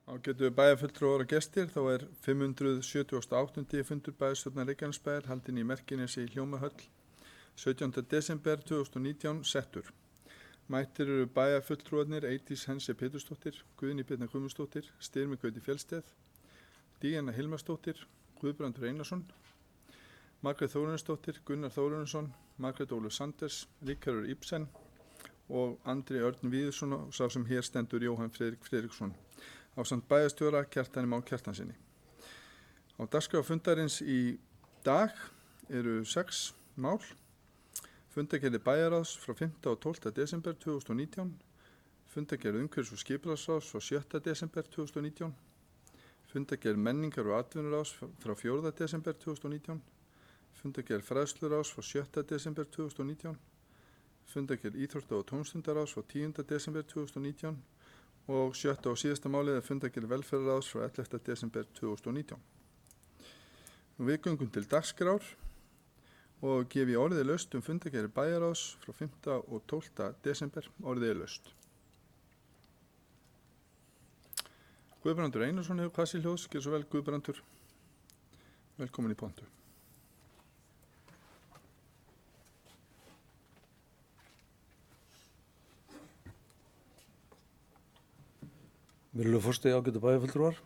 Ágætu bæjarfulltrúar og gestir, þá er 578. fundur bæjarstjórnar Reykjanesbæjar haldinn í Merkinesi í Hljómahöll 17. desember 2019 settur. Mættir eru bæjarfulltrúarnir Eydís Hense Pétursdóttir, Guðný Birna Guðmundsdóttir, Styrmi Gauti Fjellsteð, Díana Hilmarsdóttir, Guðbrandur Einarsson, Margrét Þórarinsdóttir, Gunnar Þórarinsson, Margrét Ólöf Sanders, Ríkharður Ibsen og Andri Örn Víðursson og sá sem hér stendur Jóhann Friðrik Friðriksson. Ásamt bæjarstjóra Kjartani Má Kjartansinni. Á dagskrá fundarins í dag eru 6 mál. Fundargerð bæjarráðs frá 5. og 12. desember 2019. Fundargerð umhverfis- og skipulagsráðs frá 7. desember 2019. Fundargerð menningar- og atvinnuráðs frá 4. desember 2019. Fundargerð fræðsluráðs frá 7. desember 2019. Fundargerð íþrótta- og tómstundaráðs frá 10. desember 2019. Og 7. og síðasta málið er fundargerð velferðarráðs frá 11. desember 2019. Við göngum til dagskrár og gef ég orðið laust fundargerð bæjarráðs frá 5. og 12. desember. Orðið laust. Guðbrandur Einarsson hefur hvað sér hljóðs. Gjör svo vel, Guðbrandur. Velkomin í pontu. Virðulegur forseti, ágætu bæjarfulltrúar.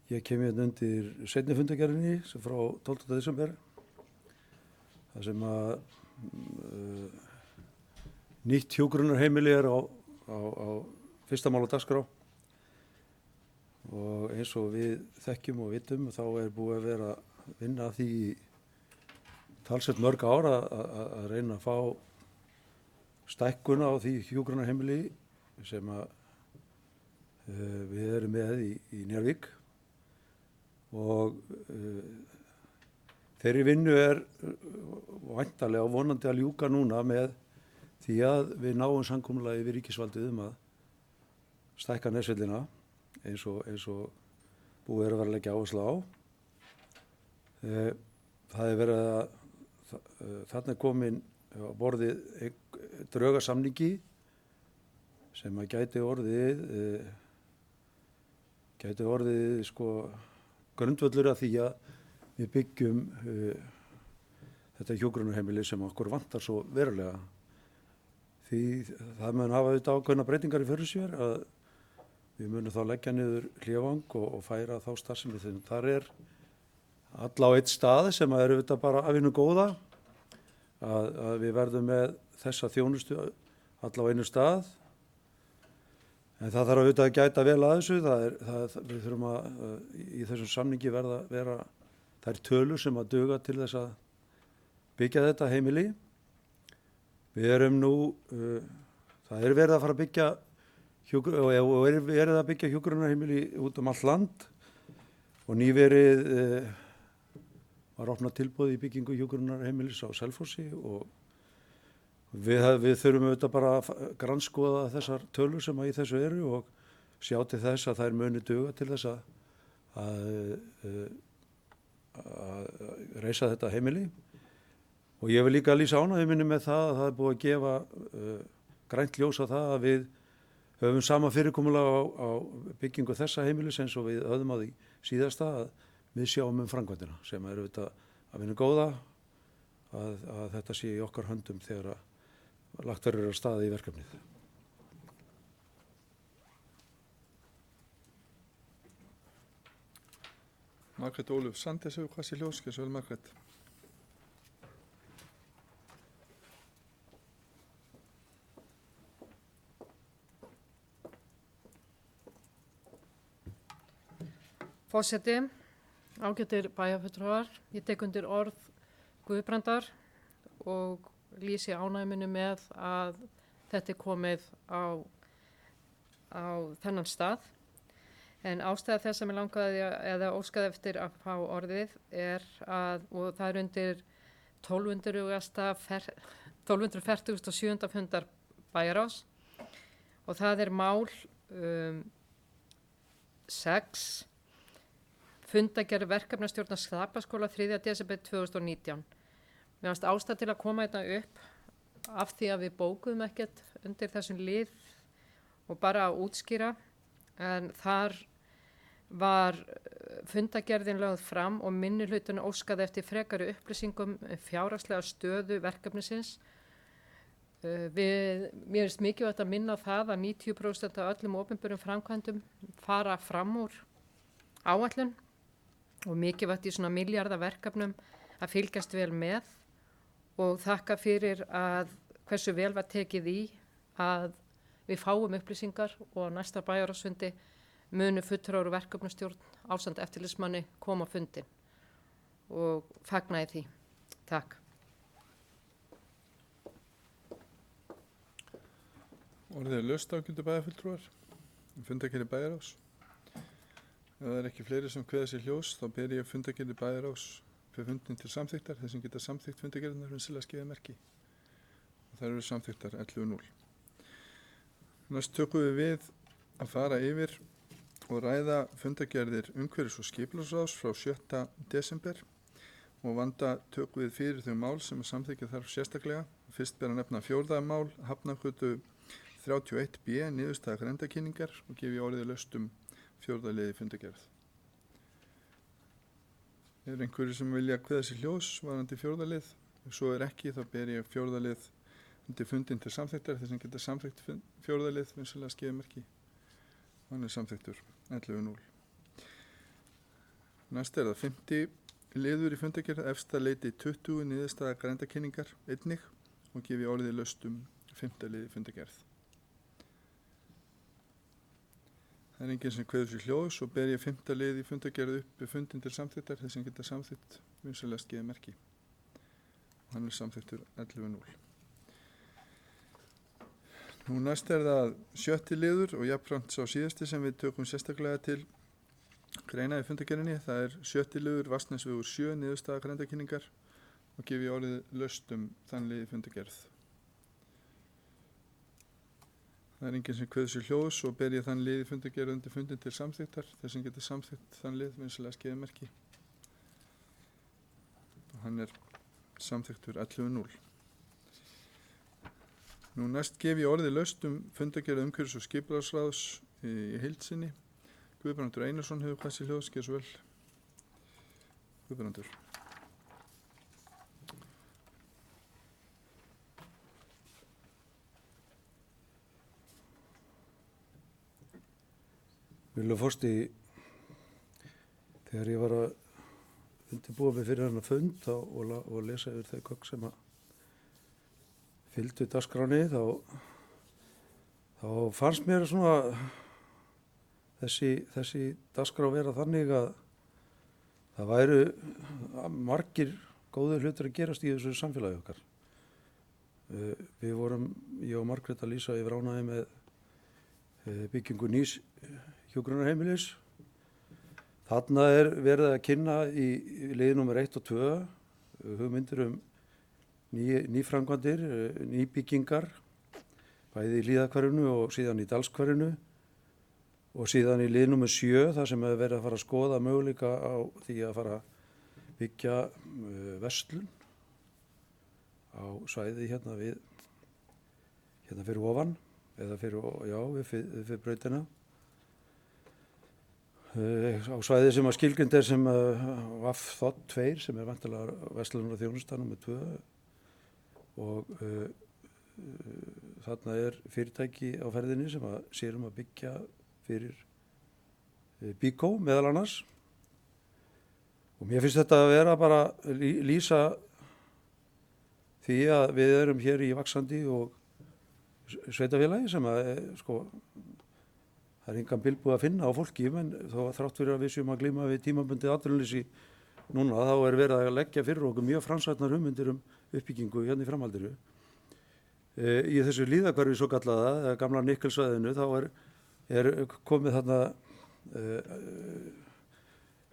Ég kem hérna undir seinni fundargerðinni sem frá 12. desember. Það sem að nýtt hjúkrunarheimili er á fyrsta mál á dagskrá. Og eins og við þekkjum og vitum þá er búið að vera að vinna að því í talsvert mörg ár að reyna að fá stækkuna á því hjúkrunarheimili sem að við erum með í Njarðvík og þeirri vinnu er væntanlega og vonandi að ljúka núna með því að við náum samkomulagi við ríkisvaldið að stækka Nesvellina eins og búið er að vera að leggja áherslu á. Það er verið að þarna er komin á borðið draugasamningi sem að gæti orðið sko grundvöllur að því að við byggjum þetta hjúkrunarheimili sem okkur vantar svo verulega. Því það mun hafa auðvitað ákveðnar breytingar í fyrir sér að við munum þá leggja niður Hlévang og færa þá starfsemi þeim. Þar er alla á einn stað sem er auðvitað bara af hinu góða. Að við verðum með þessa þjónustu alla á einu stað. En það þarf auðvitað að gæta vel að þessu. Við þurfum í þessum samningi vera þær tölur sem að duga til þess að byggja þetta heimili. Við erum nú, það er verið að fara að byggja hjúkrunarheimili út um allt land og nýverið var opnað tilboð í byggingu hjúkrunarheimilis á Selfossi og við þurfum auðvitað bara að grannskoða þessar tölur sem í þessu eru og sjá til þess að þær muni duga til þess að reisa þetta heimili. Og ég vil líka lýsa ánægju minni með það að það er búið að gefa grænt ljós á það að við höfum sama fyrirkomulag á byggingu þessa heimilis eins og við höfðum á því síðasta að við sjáum framkvæmdina sem er auðvitað að vinna góða að þetta sé í okkar höndum þegar að lagt verður af stað í verkefnið. Margrét Ólöf Sanders hefur hvað sér hljóðs. Gjör svo vel, Margrét. Forseti, ágætir bæjarfulltrúar, ég tek undir orð Guðbrandar og lýsi ánægju minni með að þetta er komið á þennan stað. En ástæða þess að mig langaði eða óskaði eftir að fá orðið er að, og það er undir 1240. fundar bæjarráðs og það er mál 6. Fundargerð verkefnastjórnar Stapaskóla 3. desember 2019. Mér fannst ástæða til að koma þetta upp af því að við bókuðum ekkert undir þessum lið og bara að útskýra, en þar var fundagerðin lögð fram og minnihlutinn óskaði eftir frekari upplýsingum fjárhagslega stöðu verkefnisins. Mér finnst mikilvægt að minna á það að 90% af öllum opinberum framkvæmdum fara fram úr áætlun og mikilvægt í svona milljarða verkefnum að fylgjast vel með og þakka fyrir að hversu vel var tekið í að við fáum upplýsingar og á næsta bæjarráðsfundi munu fulltrúar og verkefnastjórn ásamt eftirlitsmanni koma á fundin og fagna í því. Takk. Orðið laust ágildu bæjarfulltrúar, fundargerð bæjarráðs. Ef það ekki fleiri sem kveða sér hljós, þá ber ég fundargerð bæjarráðs fyrir fundin til samþyktar, þeir sem geta samþykkt fundargerðinar vinsilega skeiða merki. Og þær eru samþyktar 11.0. Næst tökum við að fara yfir og ræða fundargerðir umhverfis- og skipulagsráðs frá 7. desember og vanda tökum við fyrir þau mál sem að samþykja þarf sérstaklega. Fyrst ber að nefna 4. mál, Hafnargötu 31b, niðurstaða grenndarkynningar og gefi orðið laust 4. liði fundargerð. Er einhverju sem vilja kveða sér hljós varðandi 4. lið? Ef svo er ekki, þá ber ég 4. lið undir fundin til samþyktar, þeir sem geta samþykkt 4. lið vinsilega skeiða merki. Hann er samþyktur 11.0. Næst er það 5. liður í fundargerð, efsta leiti 20 niðurstaða grenndarkynningar einnig og gefi orðið laust 5. liði fundargerð. Það er enginn sem kveður sér hljós og ber ég 5. lið í fundargerð upp við fundin til samþyktar, þeir sem geta samþykkt vinsilega skeiða merki. Hann er samþyktur 11.0. Nú næst er það 7. liður og jafnframt sá síðasti sem við tökum sérstaklega til greina í fundargerðinni. Það er 7. liður Vatnsnesvegur 7 niðurstaða grenndarkynningar og gefi orðið laust þann lið í fundargerð. Það er enginn sem kveður sér hljós og ber ég þann lið í fundargerð undir fundin til samþyktar, þeir sem geta samþykkt þann lið vinsilega skeiða merki. Og hann er samþyktur 11.0. Nú næst gef ég orðið laust fundargerð umhverfis- og skipulagsráðs í heild sinni. Guðbrandur Einarsson hefur kvað sér hljós, gerð svo vel. Guðbrandur. Virðulegur forseti, þegar ég var að undirbúa mig fyrir þennan fund og lesa yfir þau gögn sem að fylgdu dagskránni, þá fannst mér svona þessi dagskrá vera þannig að það væru margir góðir hlutir að gerast í þessu samfélagi okkar. Við vorum, ég og Margrét, að lýsa yfir ánægju með byggingu nýs hjúkrunarheimilis. Þarna er verið að kynna í liði númer 1 og 2 hugmyndir nýframkvæmdir, nýbyggingar, bæði í Hlíðahverfinu og síðan í Dalshverfinu og síðan í liði númer 7 þar sem er verið að fara að skoða möguleika á því að fara að byggja verslun á svæði hérna fyrir ofan eða við brautina. Á svæði sem að skilgreind er sem VAF 2 sem er væntanlega verslunar og þjónusta númer 2 og þarna er fyrirtæki á ferðinni sem að sér að byggja fyrir Bíkó meðal annars og mér finnst þetta að vera bara lýsa því að við erum hér í vaxandi og sveitafélagi sem að það er engan bilbúið að finna á fólki, menn þó að þrátt fyrir að við séum að glíma við tímabundið atvinnuleysi núna, þá er verið að leggja fyrir okkur mjög framsæknar hugmyndir uppbyggingu hérna í framhaldinu. Í þessu Hlíðahverfi svo kallaða, eða gamla Nikkelsvæðinu, þá er komið þarna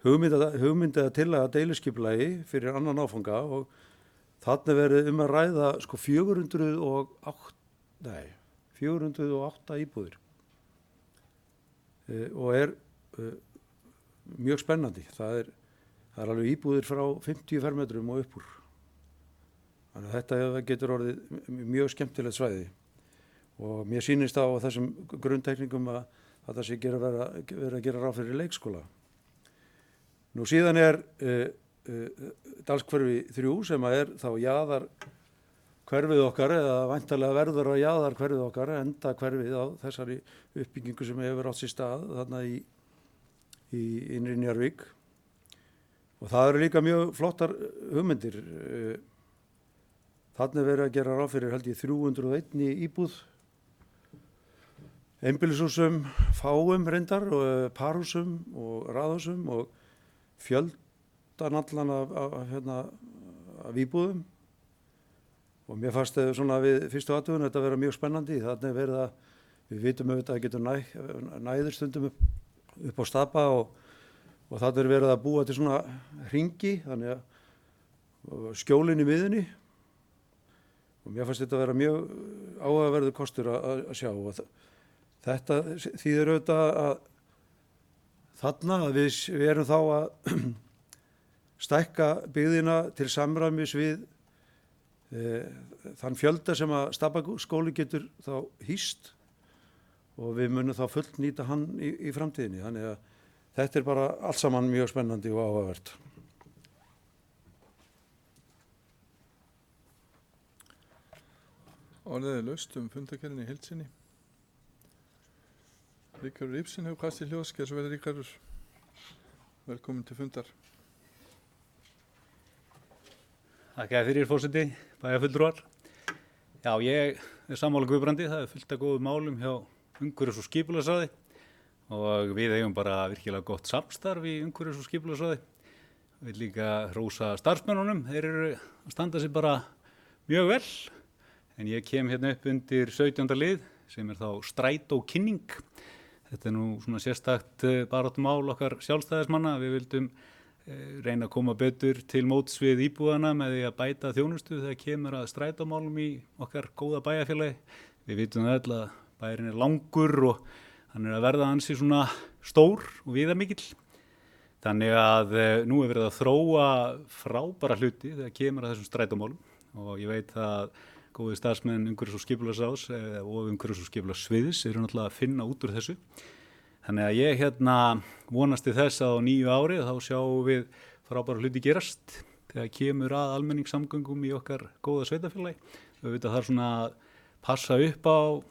hugmynd eða tillaga deiliskipulagi fyrir annan áfanga og þarna verið að ræða 408 íbúðir. Og er mjög spennandi. Það er alveg íbúðir frá 50 fermetrum og upp úr. Þannig að þetta getur orðið mjög skemmtilegt svæði. og mér sýnist á þessum grunntekningum að það sé vera að gera ráð fyrir leikskóla. Nú síðan Dalshverfi 3 sem þá jaðarhverfið okkar eða væntanlega verður að jaðarhverfið okkar, enda hverfið á þessari uppbyggingu sem hefur átt sér stað þarna í innri Njarðvík. Og það eru líka mjög flottar hugmyndir. Þarna verið að gera ráð fyrir held ég 301 íbúð, einbýlishúsum, fáum reyndar, og parhúsum og raðhúsum og fjöldan allan af íbúðum. Og mér fannst svona við fyrstu athugun þetta vera mjög spennandi. Þarna verið að, við vitum auðvitað að getur næður stundum upp á Stapa og þarna verið að búa til svona hringi, þannig að skjólinn í miðunni. Og mér fannst þetta vera mjög áhugaverður kostur að sjá. Og þetta þýðir auðvitað að þarna að við erum þá að stækka byggðina til samræmis við þann fjölda sem að Stapaskóli getur þá hýst og við munum þá fullt nýta hann í framtíðinni. Þannig að þetta bara allt saman mjög spennandi og áhugavert. Orðið laust fundargerðinni í heild sinni. Ríkharður Ibsen hefur kastið hljóðs. Gjörðu svo vel, Ríkharður. Velkomin til fundar. Þakka fyrir, forseti, bæjarfulltrúar. Já, ég sammála Guðbrandi. Það fullt af góðum málum hjá umhverfis- og skipulagsráði og við eigum bara virkilega gott samstarf í umhverfis- og skipulagsráði. Við líka hrósa starfsmönnunum. Þeir eru að standa sig bara mjög vel. En ég kem hérna upp undir 17. lið sem þá strætókynning. Þetta nú svona sérstakt baráttumál okkar sjálfstæðismanna. Við vildum reyna að koma betur til móts við íbúðana með því að bæta þjónustu þegar kemur að strætómálum í okkar góða bæjarfélagi. Við vitum öll að bæjarinn langur og hann að verða ansi svona stór og viðamikill. Þannig að nú verið að þróa frábæra hluti þegar kemur að þessum strætómálum og ég veit að góði starfsmenn umhverfis- og skipulagsráðs og umhverfis- og skipulagssviðs eru náttúrulega að finna út úr þessu. Þannig að ég vonast til þess að á nýju ári þá sjáum við frábæra hluti gerast þegar kemur að almenningssamgöngum í okkar góða sveitafélagi. Við veitum að það svona að passa upp á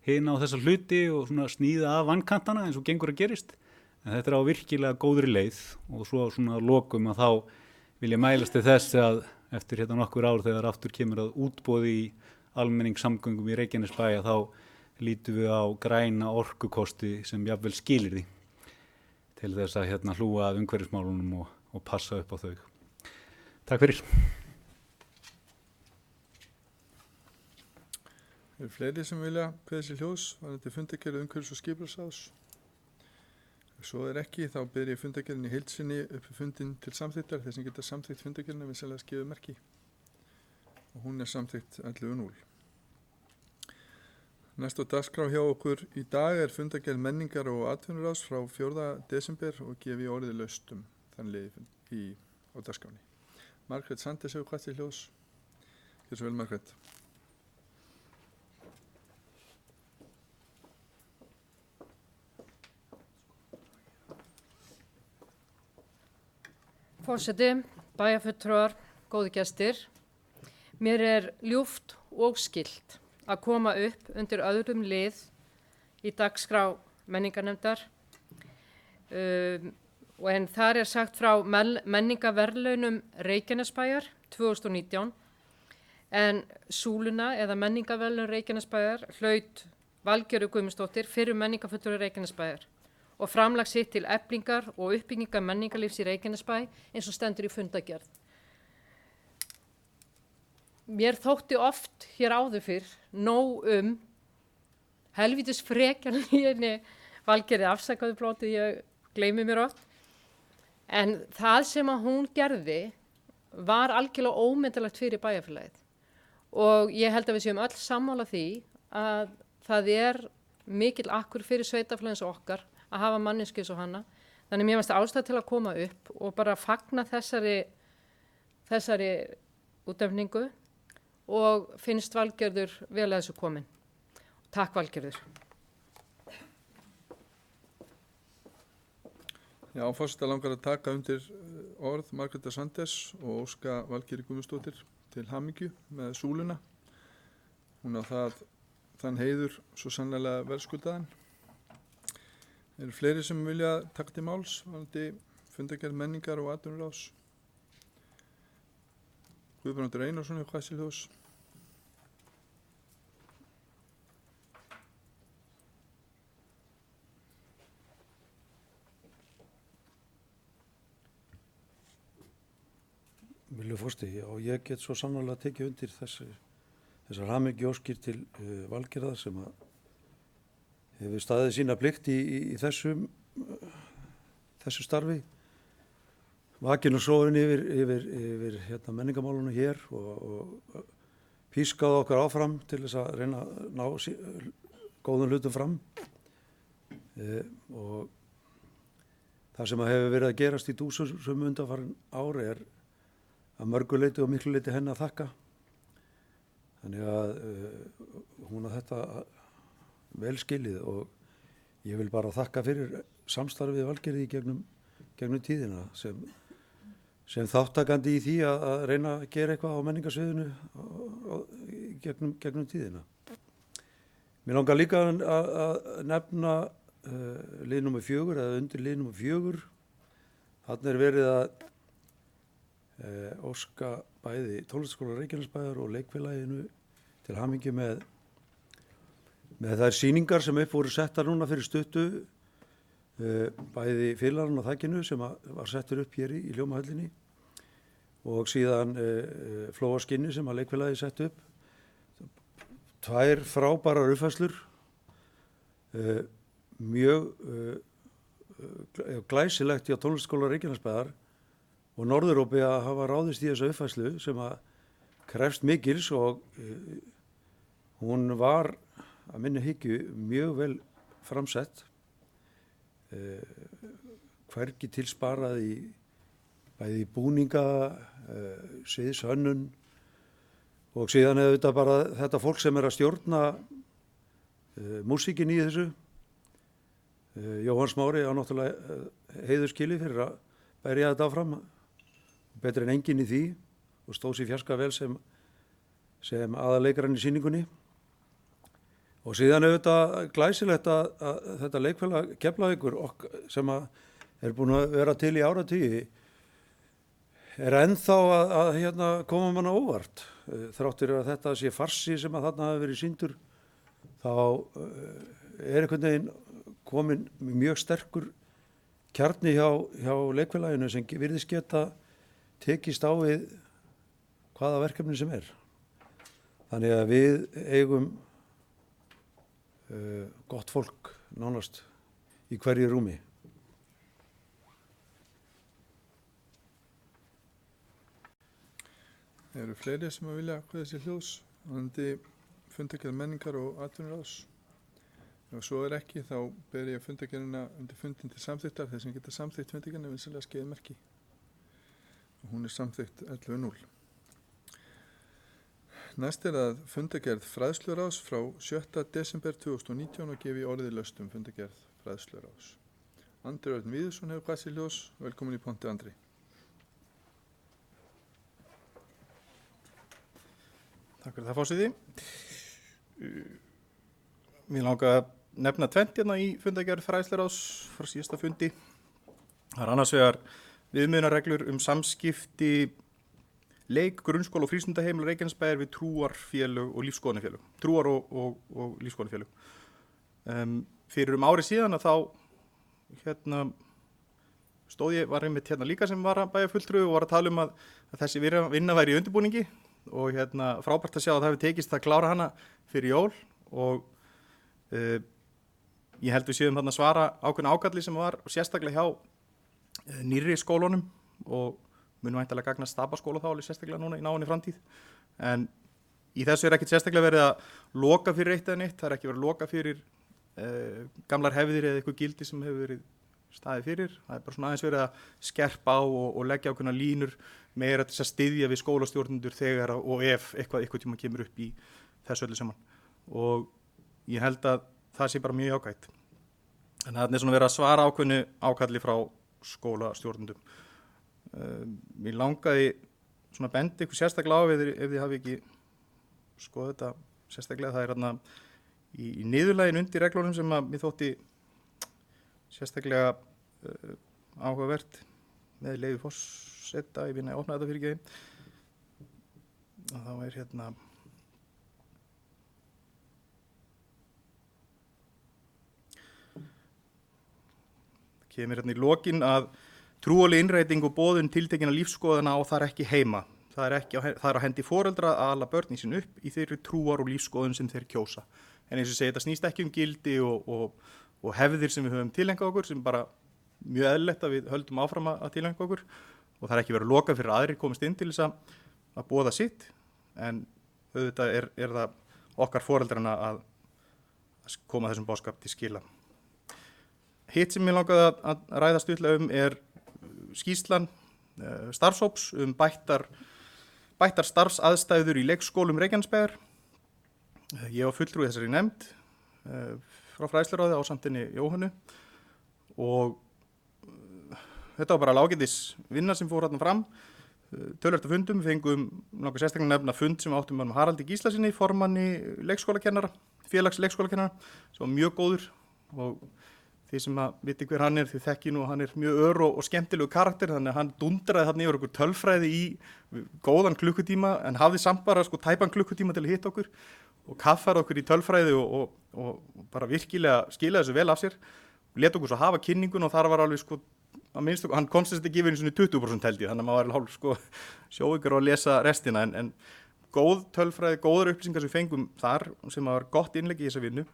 hina á þessa hluti og svona sníða af vankantana eins og gengur að gerist. En þetta á virkilega góðri leið og svo svona lokum að þá vil ég mælast til þess að eftir nokkur ár þegar aftur kemur að útboði í almenningssamgöngum í Reykjanesbæ þá lítum við á græna orkukosti sem jafnvel skilyrði til þess að hlúa að umhverfismálunum og passa upp á þau. Takk fyrir. Eru fleiri sem vilja kveða sér hljóðs varðandi fundargerð umhverfis- og skipulagsráðs? Ef svo ekki, þá ber ég fundargerðinni í heild sinni upp fundin til samþykktar. Þeir sem geta samþykkt fundargerðina vinsamlega skefðu merki. Og hún samþykkt 11.0. Næst á dagskrá hjá okkur í dag fundargerð menningar- og atvinnuráðs frá 4. desember og gefi orðið laust þann lið á dagskráni. Margrét Sanders hefur kvætt til hljóðs. Gjörðu svo vel, Margrét. Forseti, bæjarfulltrúar, góði gestir. Mér ljúft og skylt að koma upp undir öðrum lið í dagskrá menningarnefndar. En þar sagt frá menningarverðlaunum Reykjanesbæjar 2019 en súluna eða menningarverðlaun Reykjanesbæjar hlaut Valgerður Guðmundsdóttir fyrrum menningarfulltrúi Reykjanesbæjar og framlag sitt til eflingar og uppbyggingar menningarlífs í Reykjanesbæ eins og stendur í fundargerð. Mér þótti oft hér áður fyrr nóg helvítis frekjan í henni Valgerði, afsakaðu blótið, ég gleymi mér oft. En það sem að hún gerði var algjörlega ómetanlegt fyrir bæjarfélagið. Og ég held að við séum öll sammála því að það mikill akkur fyrir sveitafélagins okkar að hafa mannesku eins og hana. Þannig mér finnst ástæða til að koma upp og bara fagna þessari útnefningu og finnst Valgerður vel að þessu komin. Takk Valgerður. Já, forseta langar að taka undir orð Margrétar Sandes og óska Valgerði Guðmundsdóttur til hamingju með súluna. Hún á þann heiður svo sannlega verðskuldaðan. Eru fleiri sem vilja taka til máls varðandi fundargerð menningar og atvinnuráðs? Guðbrandur Einarsson hjá Kasíljós. Vilju fórsti, og ég get svo sannarlega tekið undir þessar hamingjóskir til Valgerðar sem að hefur staðið sína plikt í þessu starfi. Vakinn og sofin yfir menningamálunum hér og pískað okkar áfram til þess að reyna að ná góðum hlutum fram. Og það sem að hefur verið að gerast í dúsum undanfarin ári að mörgu leyti og miklu leyti henni að þakka. Þannig að hún að þetta vel skilið og ég vil bara þakka fyrir samstarfið Valgerði í gegnum tíðina sem þáttakandi í því að reyna að gera eitthvað á menningarsviðinu gegnum tíðina. Mér langar líka að nefna lið númer 4 eða undir lið númer 4. Þarna verið að óska bæði Tónlistarskóla Reykjanesbæjar og Leikfélaginu til hamingju með þær sýningar sem upp voru settar núna fyrir stuttu, bæði Fyrirlarinn á þakinu sem var settur upp hér í Hljómahöllinni og síðan Flóaskinni sem að Leikfélagi sett upp. 2 frábærar uppfærslur, mjög glæsilegt hjá Tónlistarskóla Reykjanesbæjar og Norðurópi að hafa ráðist í þessu uppfærslu sem að krefst mikils og hún var að minni hyggju mjög vel framsett. Hvergi til sparað í bæði búninga, sviðshönnun og síðan auðvitað bara þetta fólk sem að stjórna músíkin í þessu. Jóhann Smári á náttúrulega heiðurskili fyrir að berja þetta áfram. Betri en enginn í því og stóð sér fjarska vel sem aðaleikarinn í sýningunni. Og síðan auðvitað glæsilegt að þetta leikfélag Keflavíkur sem er búin að vera til í áratugi ennþá að koma manna óvart. Þráttur að þetta sé farsi sem að þarna hafi verið sýndur, þá einhvern veginn komin mjög sterkur kjarni hjá leikfélaginu sem virðist geta tekist á við hvaða verkefni sem er. Þannig að við eigum gott fólk nánast í hverju rúmi. Eru fleiri sem að vilja kveðja sér hljóðs varðandi fundargerð menningar og atvinnuráðs? Ef svo er ekki, þá ber ég fundargerðina undir fundin til samþykktar. Þeir sem geta samþykkt fundargerðina vinsamlega skeiði merki. Og hún er samþykkt 11.0. Næst er að fundargerð fræðsluráðs frá 7. desember 2019 og gefi orðið laust fundargerð fræðsluráðs. Andri Örn Víðursson hefur Kasíljós. Velkomin í ponti, Andri. Takk fyrir það, forseti. Mér langar að nefna tvennt hérna í fundargerð fræðsluráðs frá síðasta fundi. Það er annars vegar viðmiðunarreglur samskipti leik, grunnskóla og frístundaheimila Reykjanesbæjar við trúarfélög og lífsskoðunarfélög. Trúar og lífsskoðunarfélög. Fyrir ári síðan að þá var einmitt líka sem var bæjarfulltrúi og var að tala að þessi vinna væri í undirbúningi og frábært að sjá að það hefur tekist að klára hana fyrir jól og ég held við séum að svara ákveðna ákalli sem var sérstaklega hjá nýrri skólunum og munum væntanlega gagnast Stapaskóla þá alveg sérstaklega núna í náinni framtíð. En í þessu ekkert sérstaklega verið að loka fyrir eitt eða neitt, það ekki verið að loka fyrir gamlar hefðir eða eitthvað gildi sem hefur verið staðið fyrir. Það bara svona aðeins verið að skerpa á og leggja ákveðna línur meira til að styðja við skólastjórnendur þegar og ef eitthvað tíma kemur upp í þessu öllu saman. Og ég held að það sé bara mjög jákvætt. En það er svona verið að svara ákveðnu ákalli frá skólastjórnendum. Mér langaði svona bendi ykkur sérstaklega á ef þið hafi ekki skoðað þetta sérstaklega. Það er hérna í niðurlaginu undir reglunum sem að mér þótti sérstaklega áhugavert með leyfi forseta, ég vinna að opna þetta fyrir ekki. Og þá er hérna kemur hérna í lokin að trúarleg innræting og boðun tiltekinna lífsskoðana á þar ekki heima. Það er á hendi foreldra að ala börnin sín upp í þeirri trúar og lífsskoðun sem þeir kjósa. En eins og segi, þetta snýst ekki gildi og hefðir sem við höfum tilengað okkur, sem bara mjög eðlilegt að við höldum áfram að tilengja okkur, og það er ekki verið að loka fyrir aðrir komist inn til þess að boða sitt, en auðvitað er það okkar foreldrana að koma þessum boðskap til skila. Hitt sem ég langaði að ræða stuttlega er skýrslan starfshóps bættar starfsaðstæður í leikskólum Reykjanesbæjar. Ég var fulltrúi þessari nefnd frá fræðsluráði ásamt henni Jóhannu, og þetta var bara lágætis vinna sem fór hérna fram. Töluvert af fundum, við fengum nokkuð sérstaklega nefna fund sem áttum með Haraldi Gíslasyni, formanni leikskólakennara, félags leikskólakennara, sem var mjög góður, og því sem að viti hver hann er, því þekki nú, hann er mjög ör og skemmtilegu karakter, þannig að hann dundraði þarna yfir okkur tölfræði í góðan klukkutíma, en hafði samt bara tæpan klukkutíma til að hitta okkur og kaffar okkur í tölfræði og bara virkilega skilaði þessu vel af sér, lét okkur svo hafa kynningun, og þar var alveg að minnst okkur, hann komst þess að gefa einu svona 20% held ég, þannig að maður var hálf sjó ykkur og lesa restina, en góð tölfræði, góðar upplýsingar sem við fengum þar, sem var gott innlegg í þessa vinnu.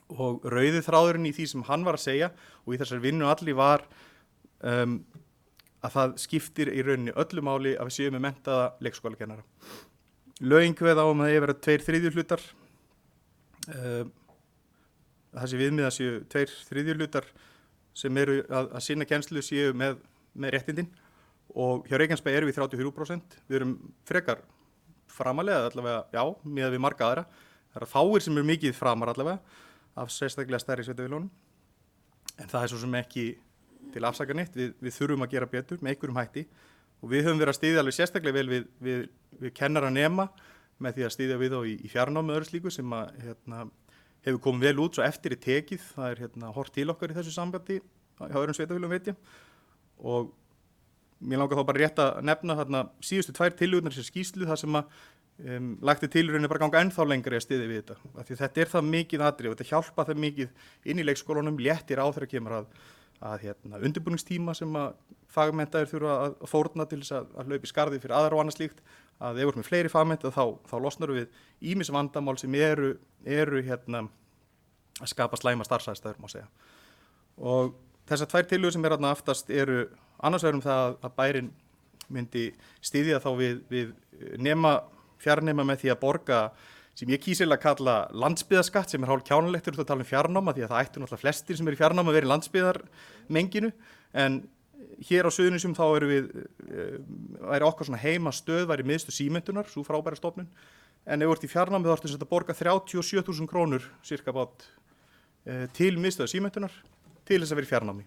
Og rauði þráðurinn í því sem hann var að segja og í þessari vinnu allir var að það skiptir í rauninni öllu máli að við séum með menntaða leikskólakennara. Lögin kveða á að það eigi verið 2/3 hlutar. Þessi viðmið að séu 2/3 hlutar sem eru að sinna kennslu séu með réttindin, og hjá Reykjanesbæ erum við 33%. Við erum frekar framalega allavega, já, miðað við marga aðra. Það eru fáir sem eru mikið framar allavega af sérstaklega stærri sveitarfélögunum, en það er svo sem ekki til afsaka neitt. Við þurfum að gera betur með einhverjum hætti, og við höfum verið að styðja alveg sérstaklega vel við kennara nema með því að styðja við þá í fjarnámi og öðru slíku sem að hefur komið vel út svo eftir í tekið. Það er hort til okkar í þessu sambandi hjá öðrum sveitarfélögum, veit ég, og mér langar þá bara rétt að nefna síðustu 2 tillögurnar sem skýrslu, það sem að lagt til rauninni bara ganga ennþá lengri að styðja við þetta, af því þetta er það mikið atriði og þetta hjálpa það mikið inn í leikskólanum, léttir á þegar kemur að undirbúningstíma sem að fagmenntaðir þurfa að fórna til þess að hlaupa í skarði fyrir aðra og annað slíkt, að ef við erum með fleiri fagmennta þá losnar við ýmis vandamál sem eru að skapa slæma starfsaðstæður, má segja. Og þessar 2 tillögur sem er aftast eru annars vegar það að bærinn myndi styðja þá við fjarnema með því að borga sem ég kýsilega kalla landsbyðarskatt, sem er hálf kjánulegt að tala fjarnáma, því að það ættu náttúrulega flestir sem eru í fjarnáma að vera í landsbyðarmenginu, en hér á Suðurnesjum þá væri okkar svona heimastöð, væri miðstöð símenntunar, svo frábæra stofnun, en ef þú ert í fjarnámi þá ertu að borga 37.000 krónur cirka bát til miðstöð símenntunar til þess að vera í fjarnámi.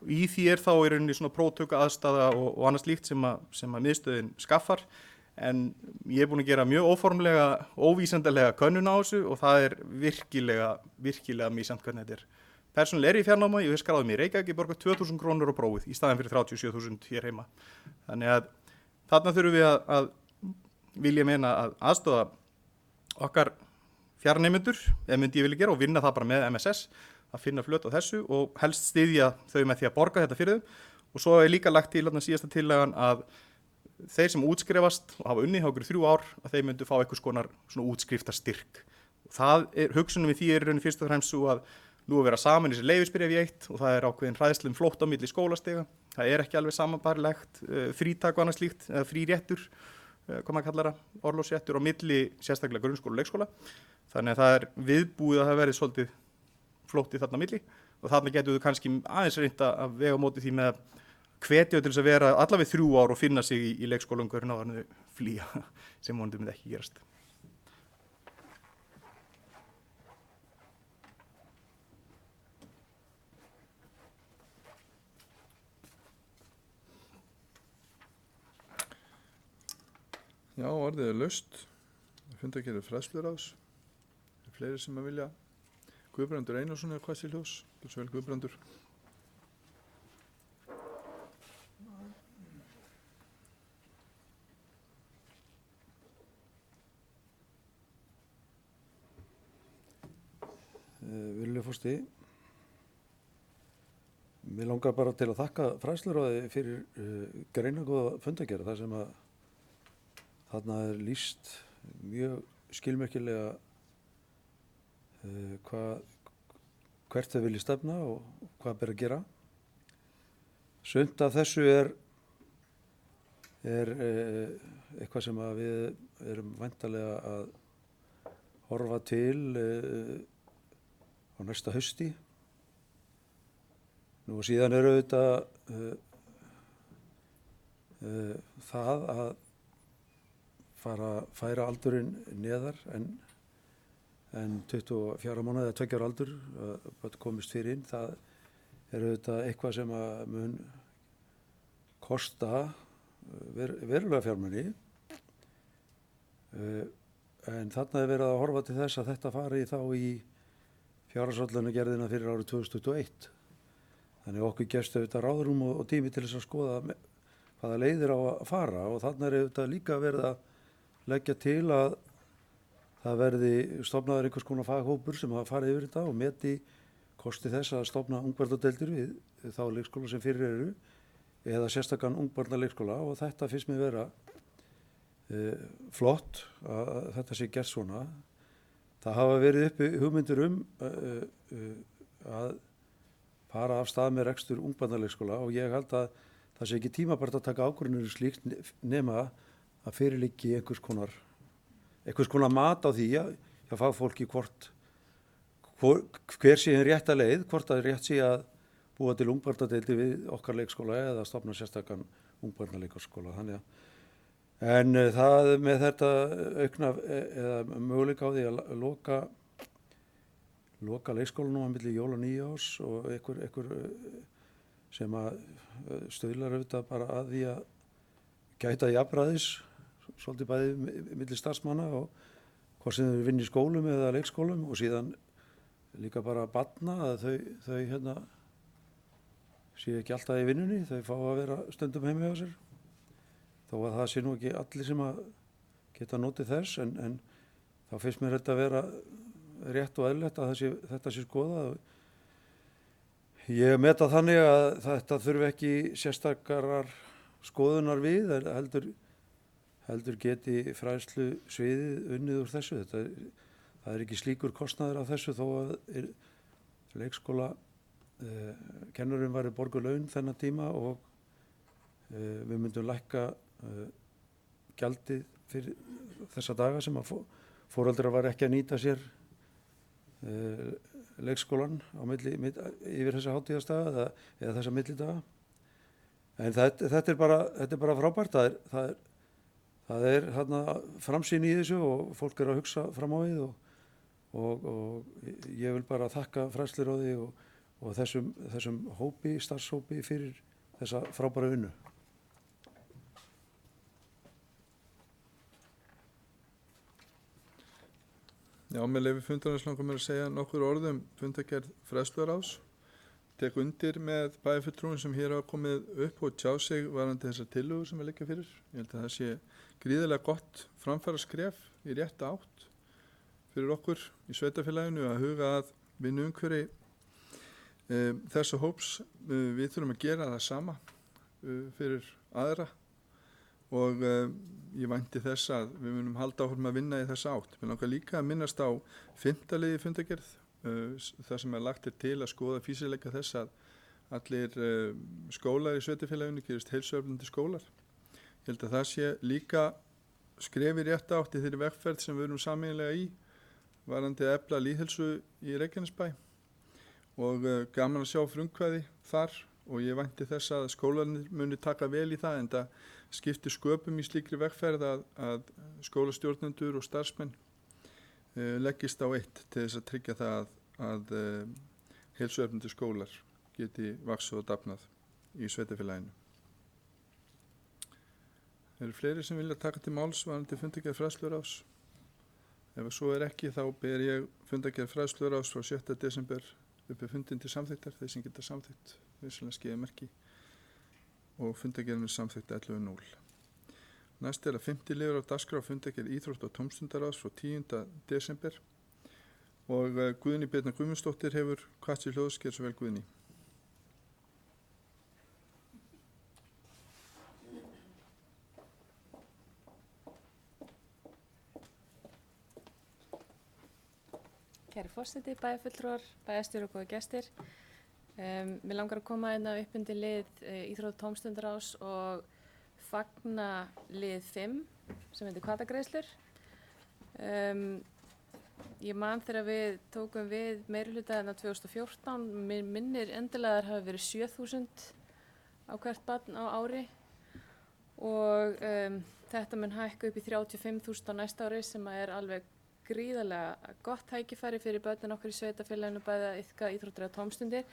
Í því þá í rauninni svona próftöku aðstaða og annað slíkt sem að miðstöðin skaffar, en ég er búin að gera mjög óformlega, óvísendalega könnun á þessu, og það er virkilega mísamt hvernig þetta er. Persónulega er ég í fjarnáma, ég skráði mig í Reykjavík, ég borga 2.000 krónur á prófið í staðinn fyrir 37.000 hér heima. Þannig að þarna þurfum við að vilja meina að aðstoða okkar fjarneymendur, eða myndi ég vilja gera, og vinna það bara með MSS, að finna flöt á þessu og helst styðja þau með því að borga þetta fyrir þau. Og svo er líka lagt til síðasta tillagan að þeir sem útskrifast og hafa unnið hjá okkur 3 ár, að þeir myndu fá eitthvað svona útskriftarstyrk. Hugsunum við því er rauninni fyrst og fremst svo að nú að vera saman í þessi leyfisbréf í eitt, og það er ákveðin hræðslu flótt á milli skólastega. Það er ekki alveg samanbarlegt frítak og annað slíkt, eða fríréttur, hvað maður kallar það, orlofsréttur á milli sérstaklega grunnskóla og leikskóla. Þannig að það er viðbúið að það verið svolítið flóttið þarna milli, og þarna getur þú kannski aðeins reynda að vega móti því með hvetja til þess að vera allavega 3 ár og finna sig í leikskólaumhverfinu áður en þau flýja, sem vonandi myndi ekki gerast. Já, orðið er laust. Fundargerð fræðsluráðs. Fleiri sem að vilja. Guðbrandur Einarsson er hvað sér ljós. Svo vel Guðbrandur. Virðulegur forseti, mér langar bara til að þakka fræðsluráði fyrir greinargóða fundargerð þar sem að þarna er lýst mjög skilmerkilega hvert þau vilja stefna og hvað ber að gera. Sumt af þessu er eitthvað sem að við erum væntanlega að horfa til á næsta hausti. Nú og síðan er auðvitað það að færa aldurinn neðar en 24 mánuði eða 2 ára aldur að komist fyrir inn. Það er auðvitað eitthvað sem að mun kosta verulega fjármuni. En þarna er verið að horfa til þess að þetta fari þá í fjárhagsáætlanagerðina fyrir árið 2021. Þannig okkur gefst auðvitað ráðrúm og tími til þess að skoða hvaða leiðir á að fara og þarna er auðvitað líka verið að leggja til að það verði stofnaður einhvers konar faghópur sem hafa farið yfir þetta og meti kosti þess að stofna ungbarnadeildir við þá leikskóla sem fyrir eru eða sérstakann ungbarnaleikskóla og þetta finnst mér vera flott að þetta sé gert svona. Það hafa verið uppi hugmyndir að fara af stað með rekstur ungbarnaleikskóla og ég held að það sé ekki tímabært að taka ákvörðunir slíkt nema að fyrirliggi einhvers konar mat á því hjá fagfólki hver sé hinn rétta leið, hvort það er rétt sé að búa til ungbarnadeildi við okkar leikskóla eða stofna sérstakann ungbarnaleikskóla. En það með þetta aukna eða möguleika á því að loka leikskólanum á milli jól og nýjárs og einhver sem að stuðlar auðvitað bara að því að gæta jafnræðis svolítið bæði milli starfsmanna og hvort sem þau vinna í skólum eða leikskólum og síðan líka bara barna að þau séu ekki alltaf í vinnunni, þau fá að vera stundum heima hjá sér þó að það sé nú ekki allir sem að geta notið þess en þá finnst mér þetta að vera rétt og eðlilegt að þetta sé skoðað. Ég meta þannig að þetta þurfi ekki sérstakarar skoðunar við heldur geti fræðslu sviðið unnið úr þessu. Það er ekki slíkur kostnaður af þessu þó að leikskóla kennurum væri borguð laun þennan tíma og við myndum lækka gjaldið fyrir þessa daga sem að foreldrar var ekki að nýta sér leikskólan yfir þessa hátíðarstaða eða þessa millidaga. En þetta er bara frábært. Það er þarna framsýn í þessu og fólk er að hugsa fram á við og ég vil bara þakka fræðsluráði og þessum starfshópi fyrir þessa frábæra vinnu. Já, með leyfi fundarins langar mér að segja nokkur orðum fundargerð fræðsluráðs. Tek undir með bæjarfulltrúum sem hér hafa komið upp og tjá sig varðandi þessar tillögur sem liggja fyrir. Ég held að það sé gríðarlega gott framfaraskref í rétta átt fyrir okkur í sveitarfélaginu að huga að vinnuumhverfi þessa hóps. Við þurfum að gera það sama fyrir aðra og ég vænti þess að við munum halda áfram að vinna í þessa átt. Mér langar líka að minnast á 5. liði fundargerð þar sem lagt til að skoða fýsileika þess að allir skólar í sveitarfélaginu gerist heilsueflandi skólar. Ég held að það sé líka skref í rétta átt í þeirri vegferð sem við erum sameiginlega í varðandi að efla lýðheilsu í Reykjanesbæ og gaman að sjá frumkvæði þar og ég vænti þess að skólarnir muni taka vel í það en það skiptir sköpum í slíkri vegferð að skólastjórnendur og starfsmenn leggist á eitt til þess að tryggja það að heilsueflandi skólar geti vaxið og dafnað í sveitarfélaginu. Eru fleiri sem vilja taka til máls varðandi fundargerð fræðsluráðs? Ef svo er ekki þá ber ég fundargerð fræðsluráðs frá 7. desember uppi fundin til samþyktar, þeir sem geta samþykt vissulega skeiði merki og fundargerðin er samþykkt 11.0. Næst er að 5. liður á dagskrá fundargerð íþrótt- og tómstundaráðs frá 10. desember og Guðný Birna Guðmundsdóttir hefur hvatt sér hljóðs, gjör svo vel Guðný. Kæri forseti, bæjarfulltrúar, bæjarstjóri og góði gestir. Mér langar að koma hérna upp undir lið íþrótt- og tómstundaráðs og fagna lið 5 sem heitir hvatagreiðslur. Ég man þegar við tókum við meirihluta þarna 2014, minnir endilega þar hafi verið 7.000 á hvert barn á ári og þetta mun hækka upp í 35.000 á næsta ári sem er alveg gríðarlega gott tækifæri fyrir börnin okkar í sveitafélaginu bæði að iðka íþróttir og tómstundir